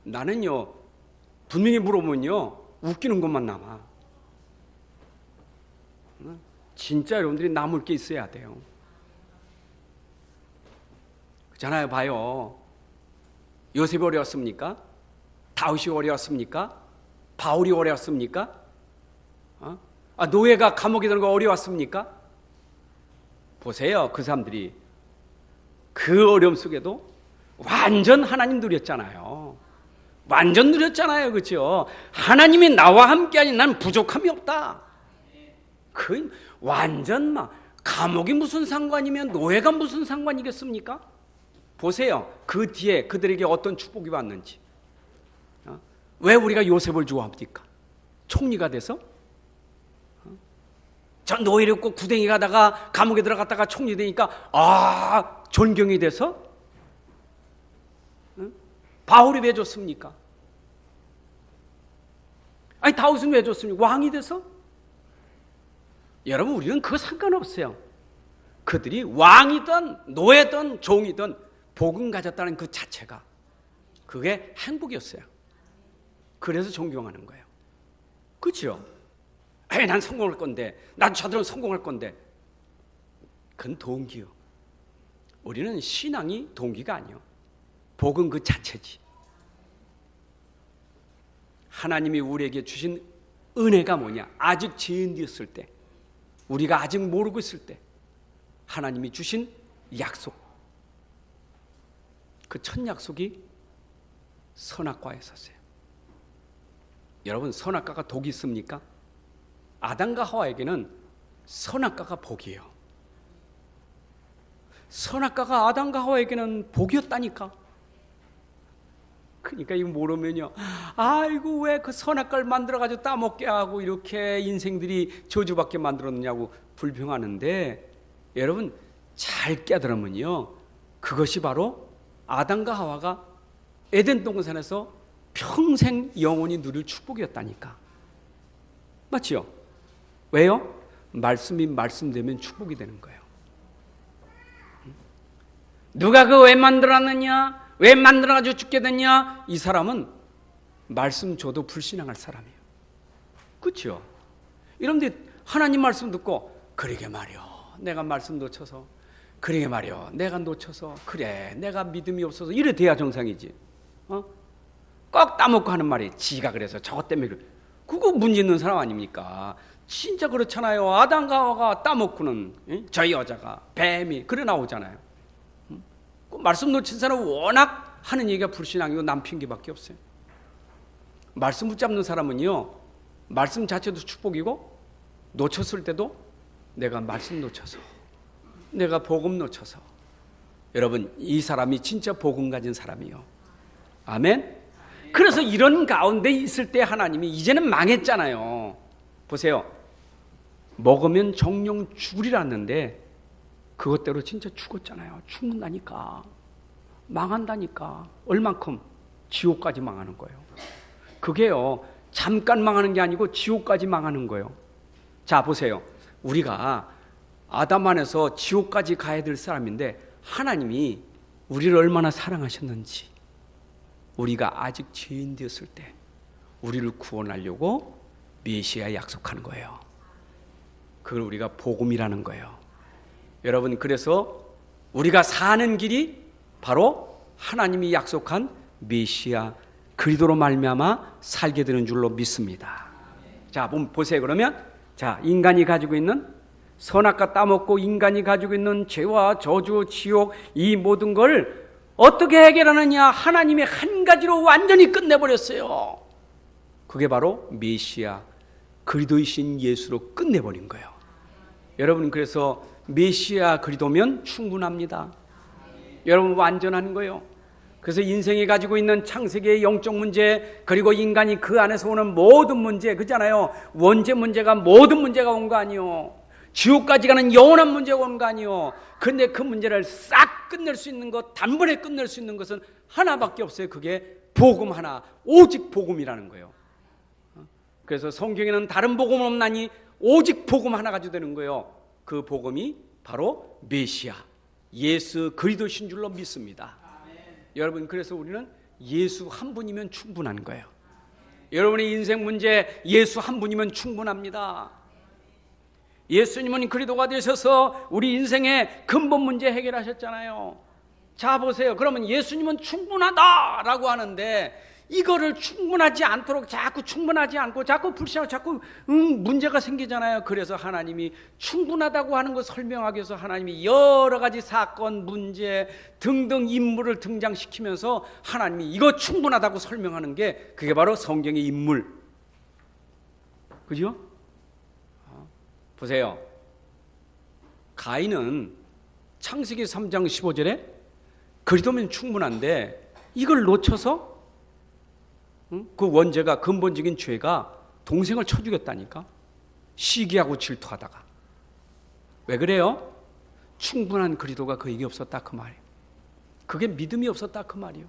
나는요, 분명히 물어보면요, 웃기는 것만 남아. 진짜 여러분들이 남을 게 있어야 돼요. 그렇잖아요. 봐요. 요셉이 어려웠습니까? 다윗이 어려웠습니까? 바울이 어려웠습니까? 노예가 감옥에 들어가 어려웠습니까? 보세요. 그 사람들이 그 어려움 속에도 완전 하나님 누렸잖아요. 완전 누렸잖아요. 그렇죠? 하나님이 나와 함께하니 난 부족함이 없다. 그 완전 감옥이 무슨 상관이면 노예가 무슨 상관이겠습니까? 보세요. 그 뒤에 그들에게 어떤 축복이 왔는지. 왜 우리가 요셉을 좋아합니까? 총리가 돼서? 저 노예롭고 구덩이 가다가 감옥에 들어갔다가 총리 되니까 존경이 돼서? 바울이 왜 좋습니까? 아니 다윗은 왜 줬습니까? 왕이 돼서? 여러분 우리는 그거 상관없어요. 그들이 왕이든 노예든 종이든 복음 가졌다는 그 자체가 그게 행복이었어요. 그래서 존경하는 거예요. 그렇죠? 난 성공할 건데, 난 저들은 성공할 건데. 그건 동기요. 우리는 신앙이 동기가 아니요. 복음 그 자체지. 하나님이 우리에게 주신 은혜가 뭐냐? 아직 죄인 되었을 때, 우리가 아직 모르고 있을 때 하나님이 주신 약속. 그 첫 약속이 선악과에 있었어요. 여러분 선악과가 독이 있습니까? 아담과 하와에게는 선악과가 복이에요. 선악과가 아담과 하와에게는 복이었다니까. 그러니까 이거 모르면요, 아이고 왜 그 선악과를 만들어가지고 따먹게 하고 이렇게 인생들이 저주받게 만들었느냐고 불평하는데, 여러분 잘 깨달으면요, 그것이 바로 아담과 하와가 에덴 동산에서 평생 영원히 누릴 축복이었다니까. 맞지요? 왜요? 말씀이 말씀되면 축복이 되는 거예요. 누가 그거 왜 만들었느냐? 왜 만들어가지고 죽게 됐냐? 이 사람은 말씀 줘도 불신앙할 사람이에요. 그렇죠? 이런데 하나님 말씀 듣고, 그러게 말이요, 내가 말씀 놓쳐서, 그러게 말이요, 내가 놓쳐서, 그래 내가 믿음이 없어서, 이래 돼야 정상이지. 꼭 따먹고 하는 말이 지가 그래서 저것 때문에 그래. 그거 문제 있는 사람 아닙니까? 진짜 그렇잖아요. 아담과 하와가 따먹고는 저 여자가, 뱀이 그래 나오잖아요. 그 말씀 놓친 사람은 워낙 하는 얘기가 불신앙이고 남 핑계밖에 없어요. 말씀 붙잡는 사람은요, 말씀 자체도 축복이고, 놓쳤을 때도 내가 말씀 놓쳐서, 내가 복음 놓쳐서. 여러분 이 사람이 진짜 복음 가진 사람이요. 아멘. 그래서 이런 가운데 있을 때 하나님이, 이제는 망했잖아요. 보세요. 먹으면 정령 죽으리라는데 그것대로 진짜 죽었잖아요. 죽는다니까. 망한다니까. 얼만큼? 지옥까지 망하는 거예요. 그게요, 잠깐 망하는 게 아니고 지옥까지 망하는 거예요. 자 보세요. 우리가 아담 안에서 지옥까지 가야 될 사람인데 하나님이 우리를 얼마나 사랑하셨는지, 우리가 아직 죄인 되었을 때 우리를 구원하려고 메시아 약속하는 거예요. 그걸 우리가 복음이라는 거예요. 여러분 그래서 우리가 사는 길이 바로 하나님이 약속한 메시아 그리스도로 말미암아 살게 되는 줄로 믿습니다. 자 보세요. 그러면 자, 인간이 가지고 있는 선악과 따먹고 인간이 가지고 있는 죄와 저주, 지옥, 이 모든 걸 어떻게 해결하느냐? 하나님이 한 가지로 완전히 끝내버렸어요. 그게 바로 메시아 그리스도이신 예수로 끝내버린 거예요. 여러분 그래서 메시아 그리스도면 충분합니다. 여러분 완전한 거예요. 그래서 인생이 가지고 있는 창세기의 영적 문제, 그리고 인간이 그 안에서 오는 모든 문제, 그잖아요. 원죄 문제가 모든 문제가 온 거 아니요. 지옥까지 가는 영원한 문제가 온 거 아니요. 그런데 그 문제를 싹 끝낼 수 있는 것, 단번에 끝낼 수 있는 것은 하나밖에 없어요. 그게 복음 하나, 오직 복음이라는 거예요. 그래서 성경에는 다른 복음은 없나니 오직 복음 하나 가지고 되는 거예요. 그 복음이 바로 메시아 예수 그리스도신 줄로 믿습니다. 여러분 그래서 우리는 예수 한 분이면 충분한 거예요. 여러분의 인생 문제 예수 한 분이면 충분합니다. 예수님은 그리스도가 되셔서 우리 인생의 근본 문제 해결하셨잖아요. 자 보세요. 그러면 예수님은 충분하다라고 하는데 이거를 충분하지 않도록 자꾸 충분하지 않고 자꾸 불신하고 자꾸 문제가 생기잖아요. 그래서 하나님이 충분하다고 하는 것 설명하기 위해서 하나님이 여러 가지 사건, 문제 등등 인물을 등장시키면서 하나님이 이거 충분하다고 설명하는 게 그게 바로 성경의 인물. 그죠? 보세요. 가인은 창세기 3장 15절에 그리스도면 충분한데 이걸 놓쳐서 그 원죄가 근본적인 죄가 동생을 쳐 죽였다니까. 시기하고 질투하다가. 왜 그래요? 충분한 그리스도가 그에게 없었다 그 말이에요. 그게 믿음이 없었다 그 말이에요.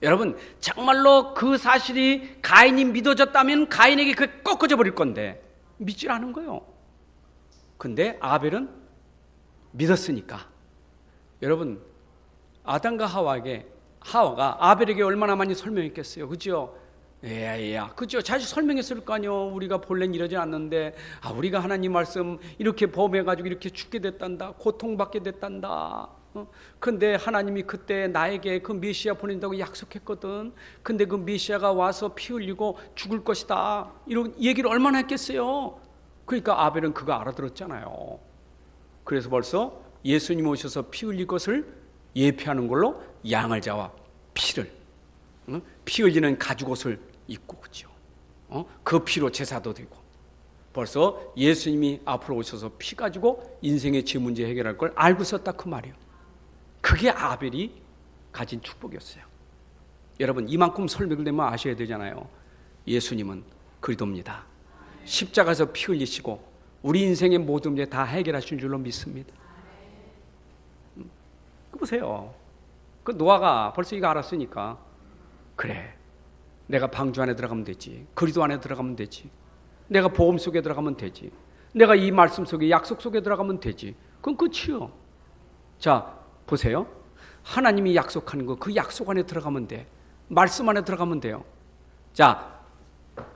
여러분, 정말로 그 사실이 가인이 믿어졌다면 가인에게 그게 꺾어져 버릴 건데 믿질 않은 거예요. 근데 아벨은 믿었으니까. 여러분, 아담과 하와가 아벨에게 얼마나 많이 설명했겠어요. 그죠? 그죠? 자주 설명했을 거 아니요. 우리가 본래는 이러지 않는데, 우리가 하나님 말씀 이렇게 범해가지고 이렇게 죽게 됐단다. 고통받게 됐단다. 근데 하나님이 그때 나에게 그 메시아 보낸다고 약속했거든. 근데 그 메시아가 와서 피 흘리고 죽을 것이다. 이런 얘기를 얼마나 했겠어요. 그러니까 아벨은 그거 알아들었잖아요. 그래서 벌써 예수님 오셔서 피 흘릴 것을 예표하는 걸로 양을 잡아 피를, 피 흘리는 가죽옷을 입고, 그죠? 그 피로 제사도 되고, 벌써 예수님이 앞으로 오셔서 피 가지고 인생의 죄 문제 해결할 걸 알고 있었다 그 말이에요. 그게 아벨이 가진 축복이었어요. 여러분, 이만큼 설명을 되면 아셔야 되잖아요. 예수님은 그리스도입니다. 십자가에서 피 흘리시고 우리 인생의 모든 문제 다 해결하신 줄로 믿습니다. 보세요. 그 노아가 벌써 이거 알았으니까, 그래, 내가 방주 안에 들어가면 되지, 그리스도 안에 들어가면 되지, 내가 복음 속에 들어가면 되지, 내가 이 말씀 속에 약속 속에 들어가면 되지. 그건 끝이요. 자, 보세요. 하나님이 약속하는 거, 그 약속 안에 들어가면 돼. 말씀 안에 들어가면 돼요. 자,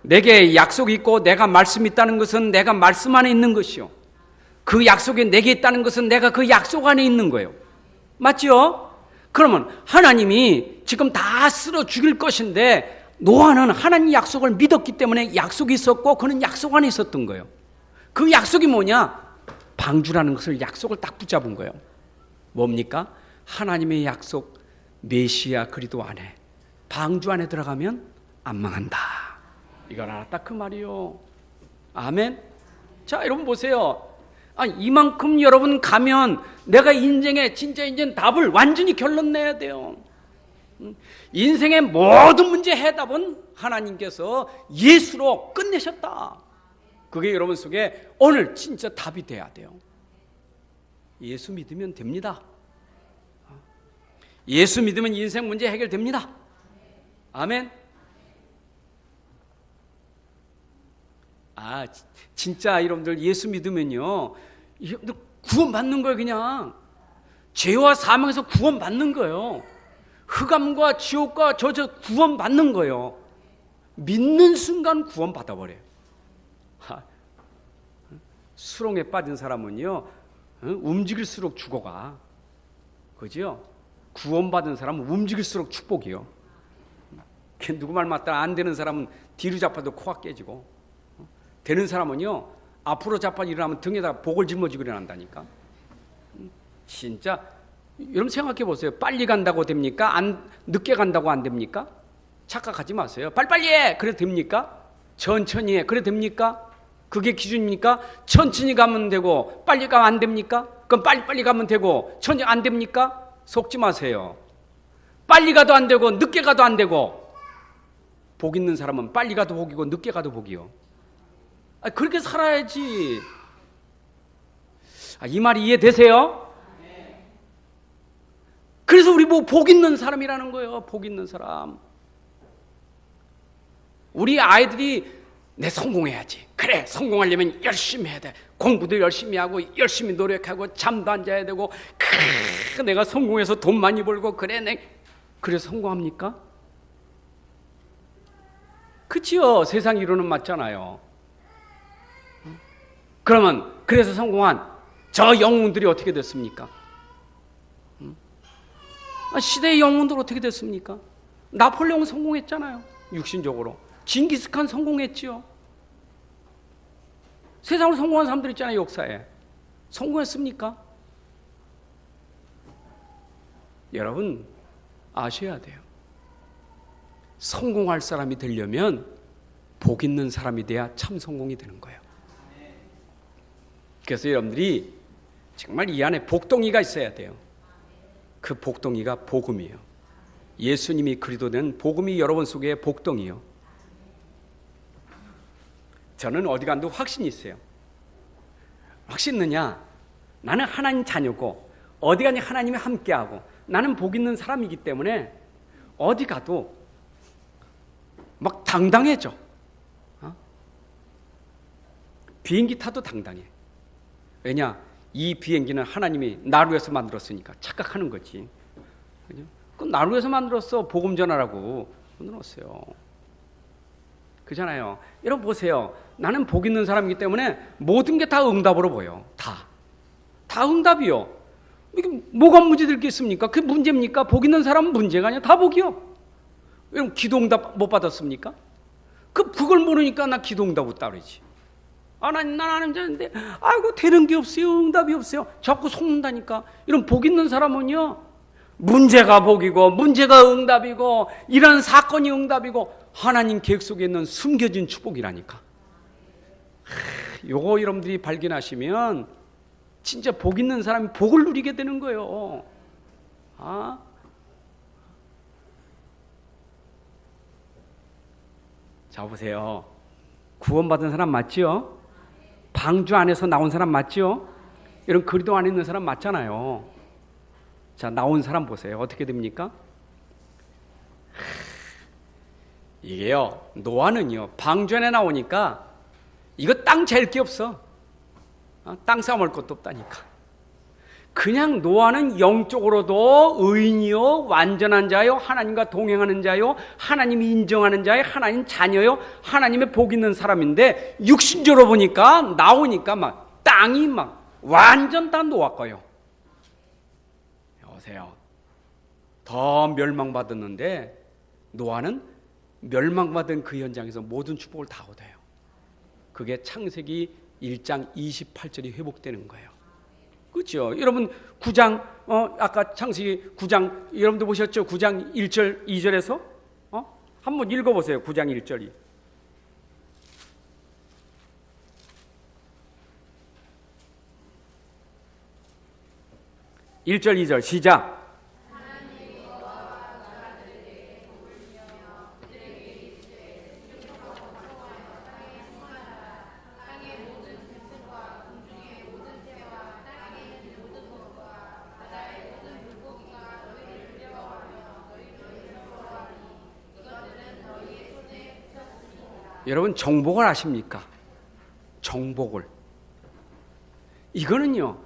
내게 약속이 있고 내가 말씀이 있다는 것은 내가 말씀 안에 있는 것이요, 그 약속이 내게 있다는 것은 내가 그 약속 안에 있는 거예요. 맞죠? 그러면 하나님이 지금 다 쓸어 죽일 것인데 노아는 하나님 약속을 믿었기 때문에 약속이 있었고 그는 약속 안에 있었던 거예요. 그 약속이 뭐냐? 방주라는 것을 약속을 딱 붙잡은 거예요. 뭡니까? 하나님의 약속, 메시아 그리스도 안에, 방주 안에 들어가면 안 망한다. 이걸 알았다 그 말이요. 아멘. 자, 여러분 보세요. 이만큼 여러분 가면 내가 인생에 진짜 이제 답을 완전히 결론 내야 돼요. 인생의 모든 문제 해답은 하나님께서 예수로 끝내셨다. 그게 여러분 속에 오늘 진짜 답이 돼야 돼요. 예수 믿으면 됩니다. 예수 믿으면 인생 문제 해결됩니다. 아멘. 진짜 여러분들 예수 믿으면요, 구원받는 거예요. 그냥 죄와 사망에서 구원받는 거예요. 흑암과 지옥과 저 구원받는 거예요. 믿는 순간 구원받아버려요. 수렁에 빠진 사람은요, 움직일수록 죽어가. 그죠? 구원받은 사람은 움직일수록 축복이요. 누구 말 맞다 안 되는 사람은 뒤로 잡아도 코가 깨지고, 되는 사람은요, 앞으로 자빠 일어나면 등에다 복을 짊어지고 일어난다니까. 진짜 여러분 생각해 보세요. 빨리 간다고 됩니까? 늦게 간다고 안 됩니까? 착각하지 마세요. 빨리빨리 해! 그래 됩니까? 천천히 해! 그래 됩니까? 그게 기준입니까? 천천히 가면 되고 빨리 가면 안 됩니까? 그럼 빨리빨리 가면 되고 천천히 안 됩니까? 속지 마세요. 빨리 가도 안 되고 늦게 가도 안 되고, 복 있는 사람은 빨리 가도 복이고 늦게 가도 복이요. 그렇게 살아야지. 이 말이 이해되세요? 그래서 우리 복 있는 사람이라는 거예요. 복 있는 사람. 우리 아이들이 내 성공해야지. 그래, 성공하려면 열심히 해야 돼. 공부도 열심히 하고 열심히 노력하고 잠도 안 자야 되고, 내가 성공해서 돈 많이 벌고 그래서 성공합니까? 그치요? 세상 이론은 맞잖아요. 그러면 그래서 성공한 저 영웅들이 어떻게 됐습니까? 시대의 영웅들 어떻게 됐습니까? 나폴레옹 성공했잖아요. 육신적으로. 징기스칸 성공했지요. 세상으로 성공한 사람들 있잖아요. 역사에. 성공했습니까? 여러분 아셔야 돼요. 성공할 사람이 되려면 복 있는 사람이 돼야 참 성공이 되는 거예요. 그래서 여러분들이 정말 이 안에 복덩이가 있어야 돼요. 그 복덩이가 복음이에요. 예수님이 그리스도 된 복음이 여러분 속에 복덩이요. 저는 어디 간도 확신이 있어요. 확신 있느냐? 나는 하나님 자녀고 어디 가니 하나님이 함께하고 나는 복 있는 사람이기 때문에 어디 가도 막 당당해져. 비행기 타도 당당해. 왜냐? 이 비행기는 하나님이 나를 위해서 만들었으니까 착각하는 거지. 그 나를 위해서 만들었어. 복음 전하라고 만들었어요. 그잖아요. 여러분 보세요. 나는 복 있는 사람이기 때문에 모든 게 다 응답으로 보여. 다 응답이요. 이게 뭐가 문제될 게 있습니까? 그게 문제입니까? 복 있는 사람은 문제가 아니야. 다 복이요. 여러분 기도 응답 못 받았습니까? 그걸 모르니까 나 기도 응답 못 따르지. 난 하나님 자인데 아이고 되는 게 없어요. 응답이 없어요. 자꾸 속는다니까. 이런 복 있는 사람은요. 문제가 복이고 문제가 응답이고 이런 사건이 응답이고 하나님 계획 속에 있는 숨겨진 축복이라니까. 요거 여러분들이 발견하시면 진짜 복 있는 사람이 복을 누리게 되는 거예요. 자 보세요. 구원받은 사람 맞지요? 방주 안에서 나온 사람 맞지요? 이런 그리도 안에 있는 사람 맞잖아요. 자 나온 사람 보세요. 어떻게 됩니까? 이게요. 노아는요. 방주 안에 나오니까 이거 땅 잴 게 없어. 땅 싸먹을 것도 없다니까. 그냥 노아는 영적으로도 의인이요 완전한 자요 하나님과 동행하는 자요 하나님이 인정하는 자요 하나님 자녀요 하나님의 복 있는 사람인데 육신적으로 보니까 나오니까 막 땅이 막 완전 다 노아 거요. 여보세요. 더 멸망받았는데 노아는 멸망받은 그 현장에서 모든 축복을 다 얻어요. 그게 창세기 1장 28절이 회복되는 거예요. 그렇죠? 여러분 9장 아까 창세기 9장 여러분도 보셨죠? 9장 1절 2절에서 한번 읽어보세요. 9장 1절이 1절 2절 시작. 여러분 정복을 아십니까? 정복을. 이거는요.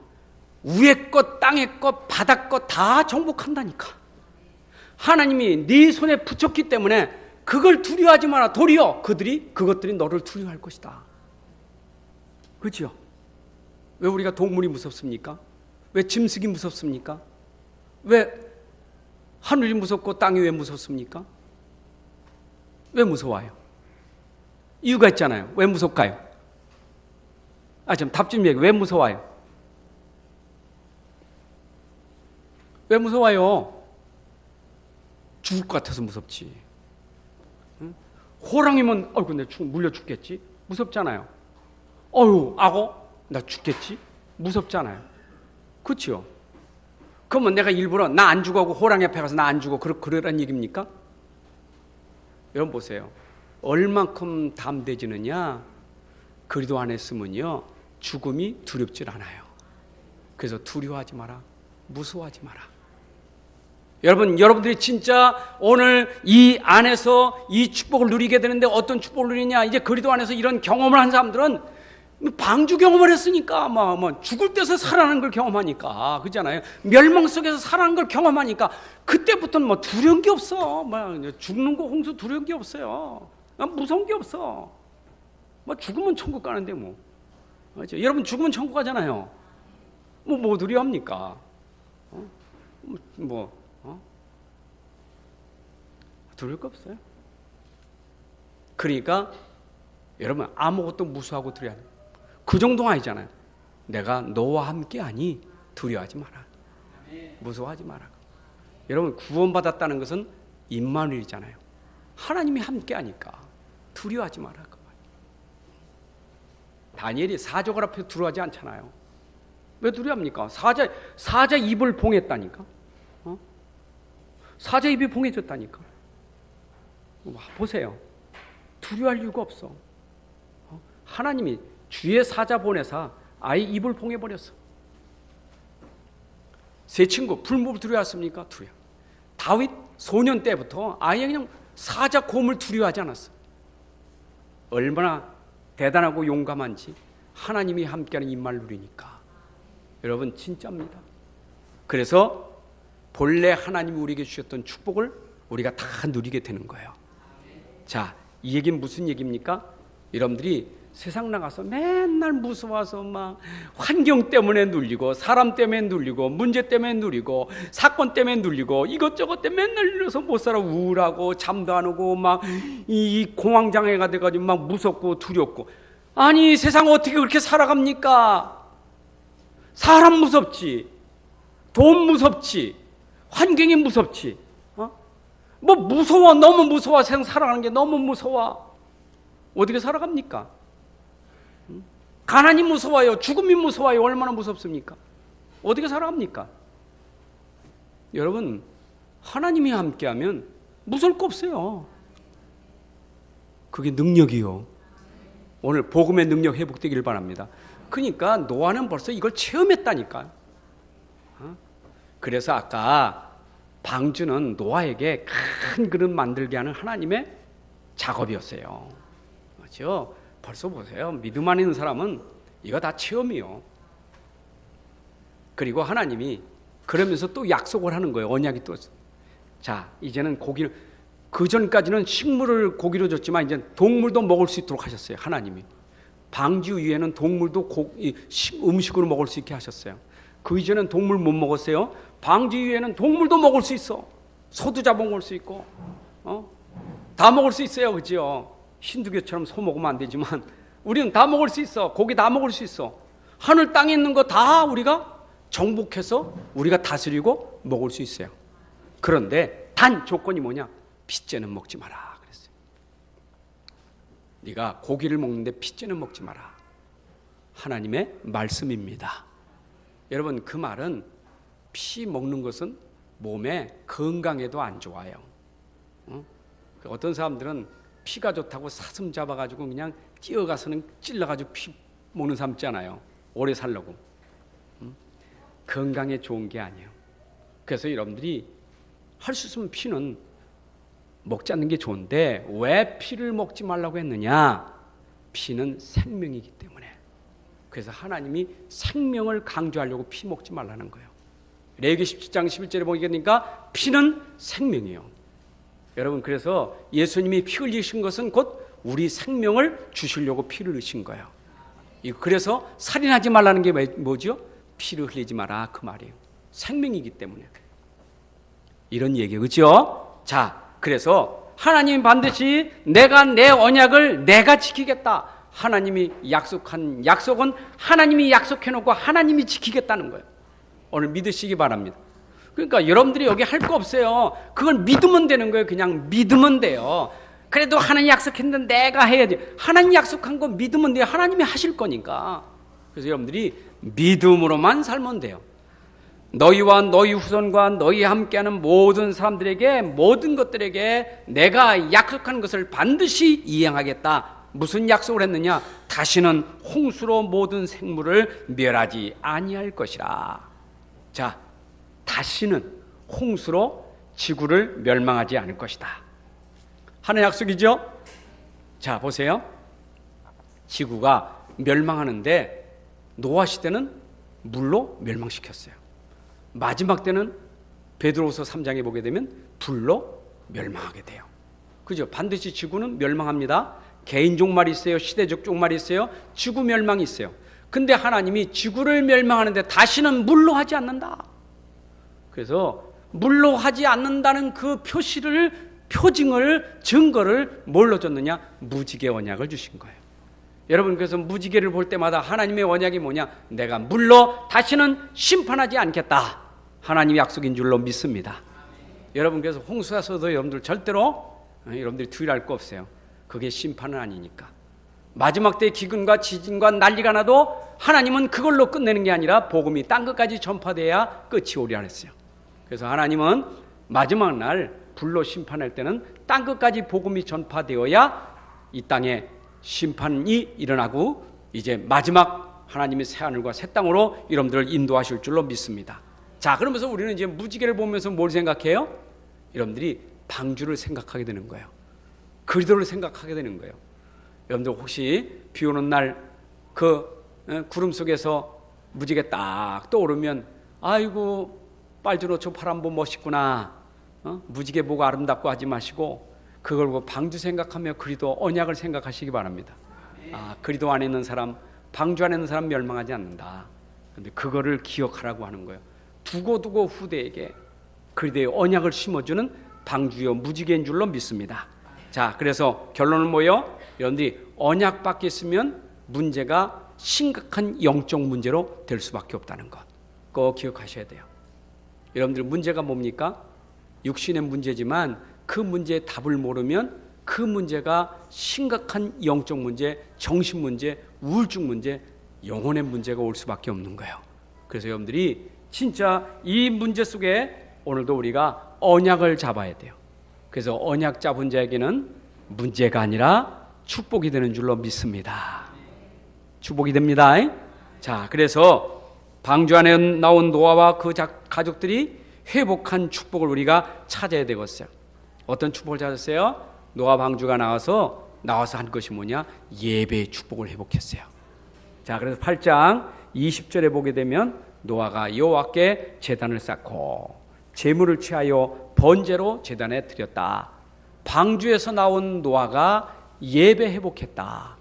위의 것, 땅의 것, 바닥 것 다 정복한다니까. 하나님이 네 손에 붙였기 때문에 그걸 두려워하지 마라. 도리어 그것들이 너를 두려워할 것이다. 그렇죠? 왜 우리가 동물이 무섭습니까? 왜 짐승이 무섭습니까? 왜 하늘이 무섭고 땅이 왜 무섭습니까? 왜 무서워요? 이유가 있잖아요. 왜 무섭까요? 좀 답 좀 얘기해. 왜 무서워요? 왜 무서워요? 죽을 것 같아서 무섭지. 응? 호랑이면 내 물려 죽겠지. 무섭잖아요. 악어 나 죽겠지. 무섭잖아요. 그렇죠? 그러면 내가 일부러 나 안 죽어하고 호랑이 앞에 가서 나 안 죽어 그러란 얘기입니까? 여러분 보세요. 얼만큼 담대지느냐? 그리도 안에 있으면요 죽음이 두렵질 않아요. 그래서 두려워하지 마라. 무서워하지 마라. 여러분들이 진짜 오늘 이 안에서 이 축복을 누리게 되는데 어떤 축복을 누리냐? 이제 그리도 안에서 이런 경험을 한 사람들은 방주 경험을 했으니까 죽을 때서 살아나는 걸 경험하니까 그렇잖아요. 멸망 속에서 살아나는 걸 경험하니까 그때부터는 두려운 게 없어. 죽는 거 홍수 두려운 게 없어요. 무서운 게 없어. 죽으면 천국 가는데 맞죠? 여러분 죽으면 천국 가잖아요. 뭐 두려워합니까? 두려울 거 없어요. 그러니까 여러분 아무것도 무수하고 두려워. 그 정도가 아니잖아요. 내가 너와 함께하니 두려워하지 마라. 무서워하지 마라. 여러분 구원받았다는 것은 임마누엘이잖아요. 하나님이 함께하니까 두려워하지 마라. 다니엘이 사자굴 앞에 두려워하지 않잖아요. 왜 두려워합니까? 사자 입을 봉했다니까. 사자 입이 봉해졌다니까. 보세요. 두려워할 이유가 없어. 하나님이 주의 사자 보내사 아예 입을 봉해버렸어. 세 친구 불법을 두려워했습니까? 두려워. 다윗 소년 때부터 아예 그냥 사자 곰을 두려워하지 않았어. 얼마나 대단하고 용감한지 하나님이 함께하는 임마를 누리니까. 여러분 진짜입니다. 그래서 본래 하나님이 우리에게 주셨던 축복을 우리가 다 누리게 되는 거예요. 자, 이 얘기는 무슨 얘기입니까? 여러분들이 세상 나가서 맨날 무서워서 막 환경 때문에 눌리고 사람 때문에 눌리고 문제 때문에 눌리고 사건 때문에 눌리고 이것저것 때문에 맨날 눌려서 못 살아 우울하고 잠도 안 오고 막 이 공황장애가 돼가지고 막 무섭고 두렵고. 아니 세상 어떻게 그렇게 살아갑니까? 사람 무섭지, 돈 무섭지, 환경이 무섭지. 뭐 무서워, 너무 무서워. 세상 살아가는 게 너무 무서워. 어떻게 살아갑니까? 가난이 무서워요. 죽음이 무서워요. 얼마나 무섭습니까? 어떻게 살아갑니까? 여러분, 하나님이 함께하면 무서울 거 없어요. 그게 능력이요. 오늘 복음의 능력 회복되기를 바랍니다. 그러니까 노아는 벌써 이걸 체험했다니까. 그래서 아까 방주는 노아에게 큰 그릇 만들게 하는 하나님의 작업이었어요. 그렇죠? 벌써 보세요. 믿음 안에 있는 사람은 이거 다 체험이요. 그리고 하나님이 그러면서 또 약속을 하는 거예요. 언약이 또. 자, 이제는 고기를, 그 전까지는 식물을 고기로 줬지만 이제 동물도 먹을 수 있도록 하셨어요. 하나님이. 방주 위에는 동물도 음식으로 먹을 수 있게 하셨어요. 그 이전엔 동물 못 먹었어요. 방주 위에는 동물도 먹을 수 있어. 소도 잡아먹을 수 있고, 다 먹을 수 있어요. 그죠? 힌두교처럼 소 먹으면 안 되지만 우리는 다 먹을 수 있어. 고기 다 먹을 수 있어. 하늘 땅에 있는 거 다 우리가 정복해서 우리가 다스리고 먹을 수 있어요. 그런데 단 조건이 뭐냐? 핏째는 먹지 마라 그랬어요. 네가 고기를 먹는데 핏째는 먹지 마라. 하나님의 말씀입니다. 여러분, 그 말은 피 먹는 것은 몸에 건강에도 안 좋아요. 어떤 사람들은 피가 좋다고 사슴 잡아가지고 그냥 뛰어가서는 찔러가지고 피 먹는 사람 있잖아요. 오래 살려고. 건강에 좋은 게 아니에요. 그래서 여러분들이 할 수 있으면 피는 먹지 않는 게 좋은데 왜 피를 먹지 말라고 했느냐? 피는 생명이기 때문에. 그래서 하나님이 생명을 강조하려고 피 먹지 말라는 거예요. 레위기 17장 11절에 보니까 피는 생명이에요. 여러분, 그래서 예수님이 피 흘리신 것은 곧 우리 생명을 주시려고 피를 흘리신 거예요. 그래서 살인하지 말라는 게 뭐죠? 피를 흘리지 마라 그 말이에요. 생명이기 때문에. 이런 얘기예요. 그렇죠? 자, 그래서 하나님이 반드시 내가 내 언약을 내가 지키겠다. 하나님이 약속한 약속은 하나님이 약속해놓고 하나님이 지키겠다는 거예요. 오늘 믿으시기 바랍니다. 그러니까 여러분들이 여기 할 거 없어요. 그걸 믿으면 되는 거예요. 그냥 믿으면 돼요. 그래도 하나님 약속했는데 내가 해야지. 하나님 약속한 거 믿으면 돼요. 하나님이 하실 거니까. 그래서 여러분들이 믿음으로만 살면 돼요. 너희와 너희 후손과 너희 함께하는 모든 사람들에게, 모든 것들에게 내가 약속한 것을 반드시 이행하겠다. 무슨 약속을 했느냐? 다시는 홍수로 모든 생물을 멸하지 아니할 것이라. 자, 다시는 홍수로 지구를 멸망하지 않을 것이다. 하는 약속이죠? 자, 보세요. 지구가 멸망하는데 노아 시대는 물로 멸망시켰어요. 마지막 때는 베드로후서 3장에 보게 되면 불로 멸망하게 돼요. 그죠? 반드시 지구는 멸망합니다. 개인 종말이 있어요. 시대적 종말이 있어요. 지구 멸망이 있어요. 근데 하나님이 지구를 멸망하는데 다시는 물로 하지 않는다. 그래서 물로 하지 않는다는 그 표시를, 표징을, 증거를 뭘로 줬느냐? 무지개 언약을 주신 거예요. 여러분, 그래서 무지개를 볼 때마다 하나님의 언약이 뭐냐? 내가 물로 다시는 심판하지 않겠다. 하나님의 약속인 줄로 믿습니다. 여러분, 그래서 홍수에서도 여러분들 절대로 여러분들이 두려워할 거 없어요. 그게 심판은 아니니까. 마지막 때 기근과 지진과 난리가 나도 하나님은 그걸로 끝내는 게 아니라 복음이 땅 끝까지 전파돼야 끝이 오리라 했어요. 그래서 하나님은 마지막 날 불로 심판할 때는 땅 끝까지 복음이 전파되어야 이 땅에 심판이 일어나고 이제 마지막 하나님의 새하늘과 새 땅으로 여러분들을 인도하실 줄로 믿습니다. 자, 그러면서 우리는 이제 무지개를 보면서 뭘 생각해요? 여러분들이 방주를 생각하게 되는 거예요. 그리도를 생각하게 되는 거예요. 여러분들 혹시 비 오는 날 그 구름 속에서 무지개 딱 떠오르면 아이고 빨주노초 파란보 멋있구나, 무지개 보고 아름답고 하지 마시고 그걸 보고 방주 생각하며 그리도 언약을 생각하시기 바랍니다. 그리도 안에 있는 사람, 방주 안에 있는 사람 멸망하지 않는다. 그런데 그거를 기억하라고 하는 거예요. 두고두고 후대에게 그리도의 언약을 심어주는 방주요 무지개인 줄로 믿습니다. 자, 그래서 결론은 뭐예요? 여러분들이 언약 밖에 있으면 문제가 심각한 영적 문제로 될 수밖에 없다는 것, 꼭 기억하셔야 돼요. 여러분들 문제가 뭡니까? 육신의 문제지만 그 문제의 답을 모르면 그 문제가 심각한 영적 문제, 정신 문제, 우울증 문제, 영혼의 문제가 올 수밖에 없는 거예요. 그래서 여러분들이 진짜 이 문제 속에 오늘도 우리가 언약을 잡아야 돼요. 그래서 언약 잡은 자에게는 문제가 아니라 축복이 되는 줄로 믿습니다. 축복이 됩니다. 자, 그래서 방주 안에 나온 노아와 그 가족들이 회복한 축복을 우리가 찾아야 되겠어요. 어떤 축복을 찾았어요? 노아 방주가 나와서 한 것이 뭐냐? 예배의 축복을 회복했어요. 자, 그래서 8장 20절에 보게 되면 노아가 여호와께 제단을 쌓고 제물을 취하여 번제로 제단에 드렸다. 방주에서 나온 노아가 예배 회복했다.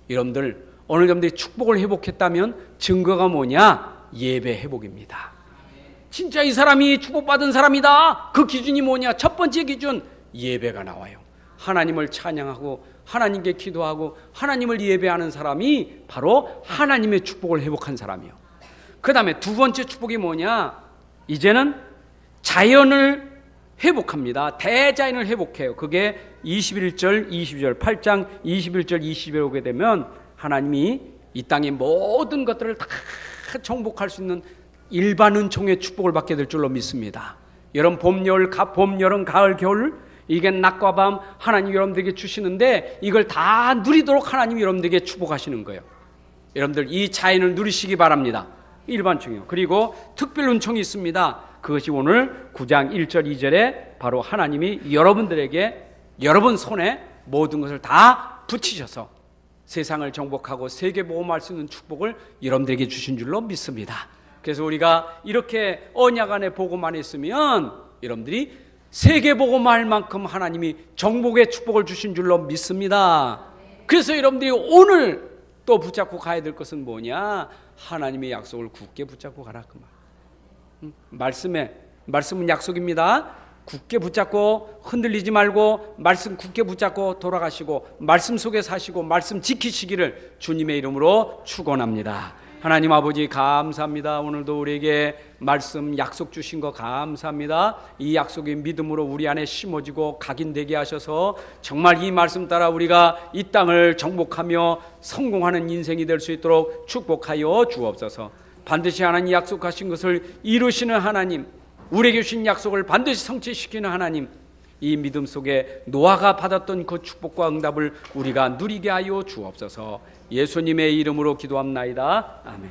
여러분들 오늘 여러분들이 축복을 회복했다면 증거가 뭐냐? 예배 회복입니다. 진짜 이 사람이 축복받은 사람이다. 그 기준이 뭐냐? 첫 번째 기준, 예배가 나와요. 하나님을 찬양하고 하나님께 기도하고 하나님을 예배하는 사람이 바로 하나님의 축복을 회복한 사람이에요. 그 다음에 두 번째 축복이 뭐냐? 이제는 자연을 회복합니다. 대자연을 회복해요. 그게 21절, 22절, 8장 21절, 20절에 오게 되면 하나님이 이 땅의 모든 것들을 다 정복할 수 있는 일반 은총의 축복을 받게 될 줄로 믿습니다. 여러분 봄, 여름, 가을, 겨울 이게 낮과 밤 하나님이 여러분들에게 주시는데 이걸 다 누리도록 하나님이 여러분들에게 축복하시는 거예요. 여러분들 이 자연을 누리시기 바랍니다. 일반총이요. 그리고 특별 은총이 있습니다. 그것이 오늘 9장 1절 2절에 바로 하나님이 여러분들에게 여러분 손에 모든 것을 다 붙이셔서 세상을 정복하고 세계 보험할 수 있는 축복을 여러분들에게 주신 줄로 믿습니다. 그래서 우리가 이렇게 언약 안에 복음만 있으면 여러분들이 세계 복음할 만큼 하나님이 정복의 축복을 주신 줄로 믿습니다. 그래서 여러분들이 오늘 또 붙잡고 가야 될 것은 뭐냐? 하나님의 약속을 굳게 붙잡고 가라 그 말. 말씀은 약속입니다. 굳게 붙잡고 흔들리지 말고 말씀 굳게 붙잡고 돌아가시고 말씀 속에 사시고 말씀 지키시기를 주님의 이름으로 축원합니다. 하나님 아버지 감사합니다. 오늘도 우리에게 말씀 약속 주신 거 감사합니다. 이 약속이 믿음으로 우리 안에 심어지고 각인되게 하셔서 정말 이 말씀 따라 우리가 이 땅을 정복하며 성공하는 인생이 될 수 있도록 축복하여 주옵소서. 반드시 하나님 약속하신 것을 이루시는 하나님, 우리에게 주신 약속을 반드시 성취시키는 하나님, 이 믿음 속에 노아가 받았던 그 축복과 응답을 우리가 누리게 하여 주옵소서. 예수님의 이름으로 기도합나이다. 아멘.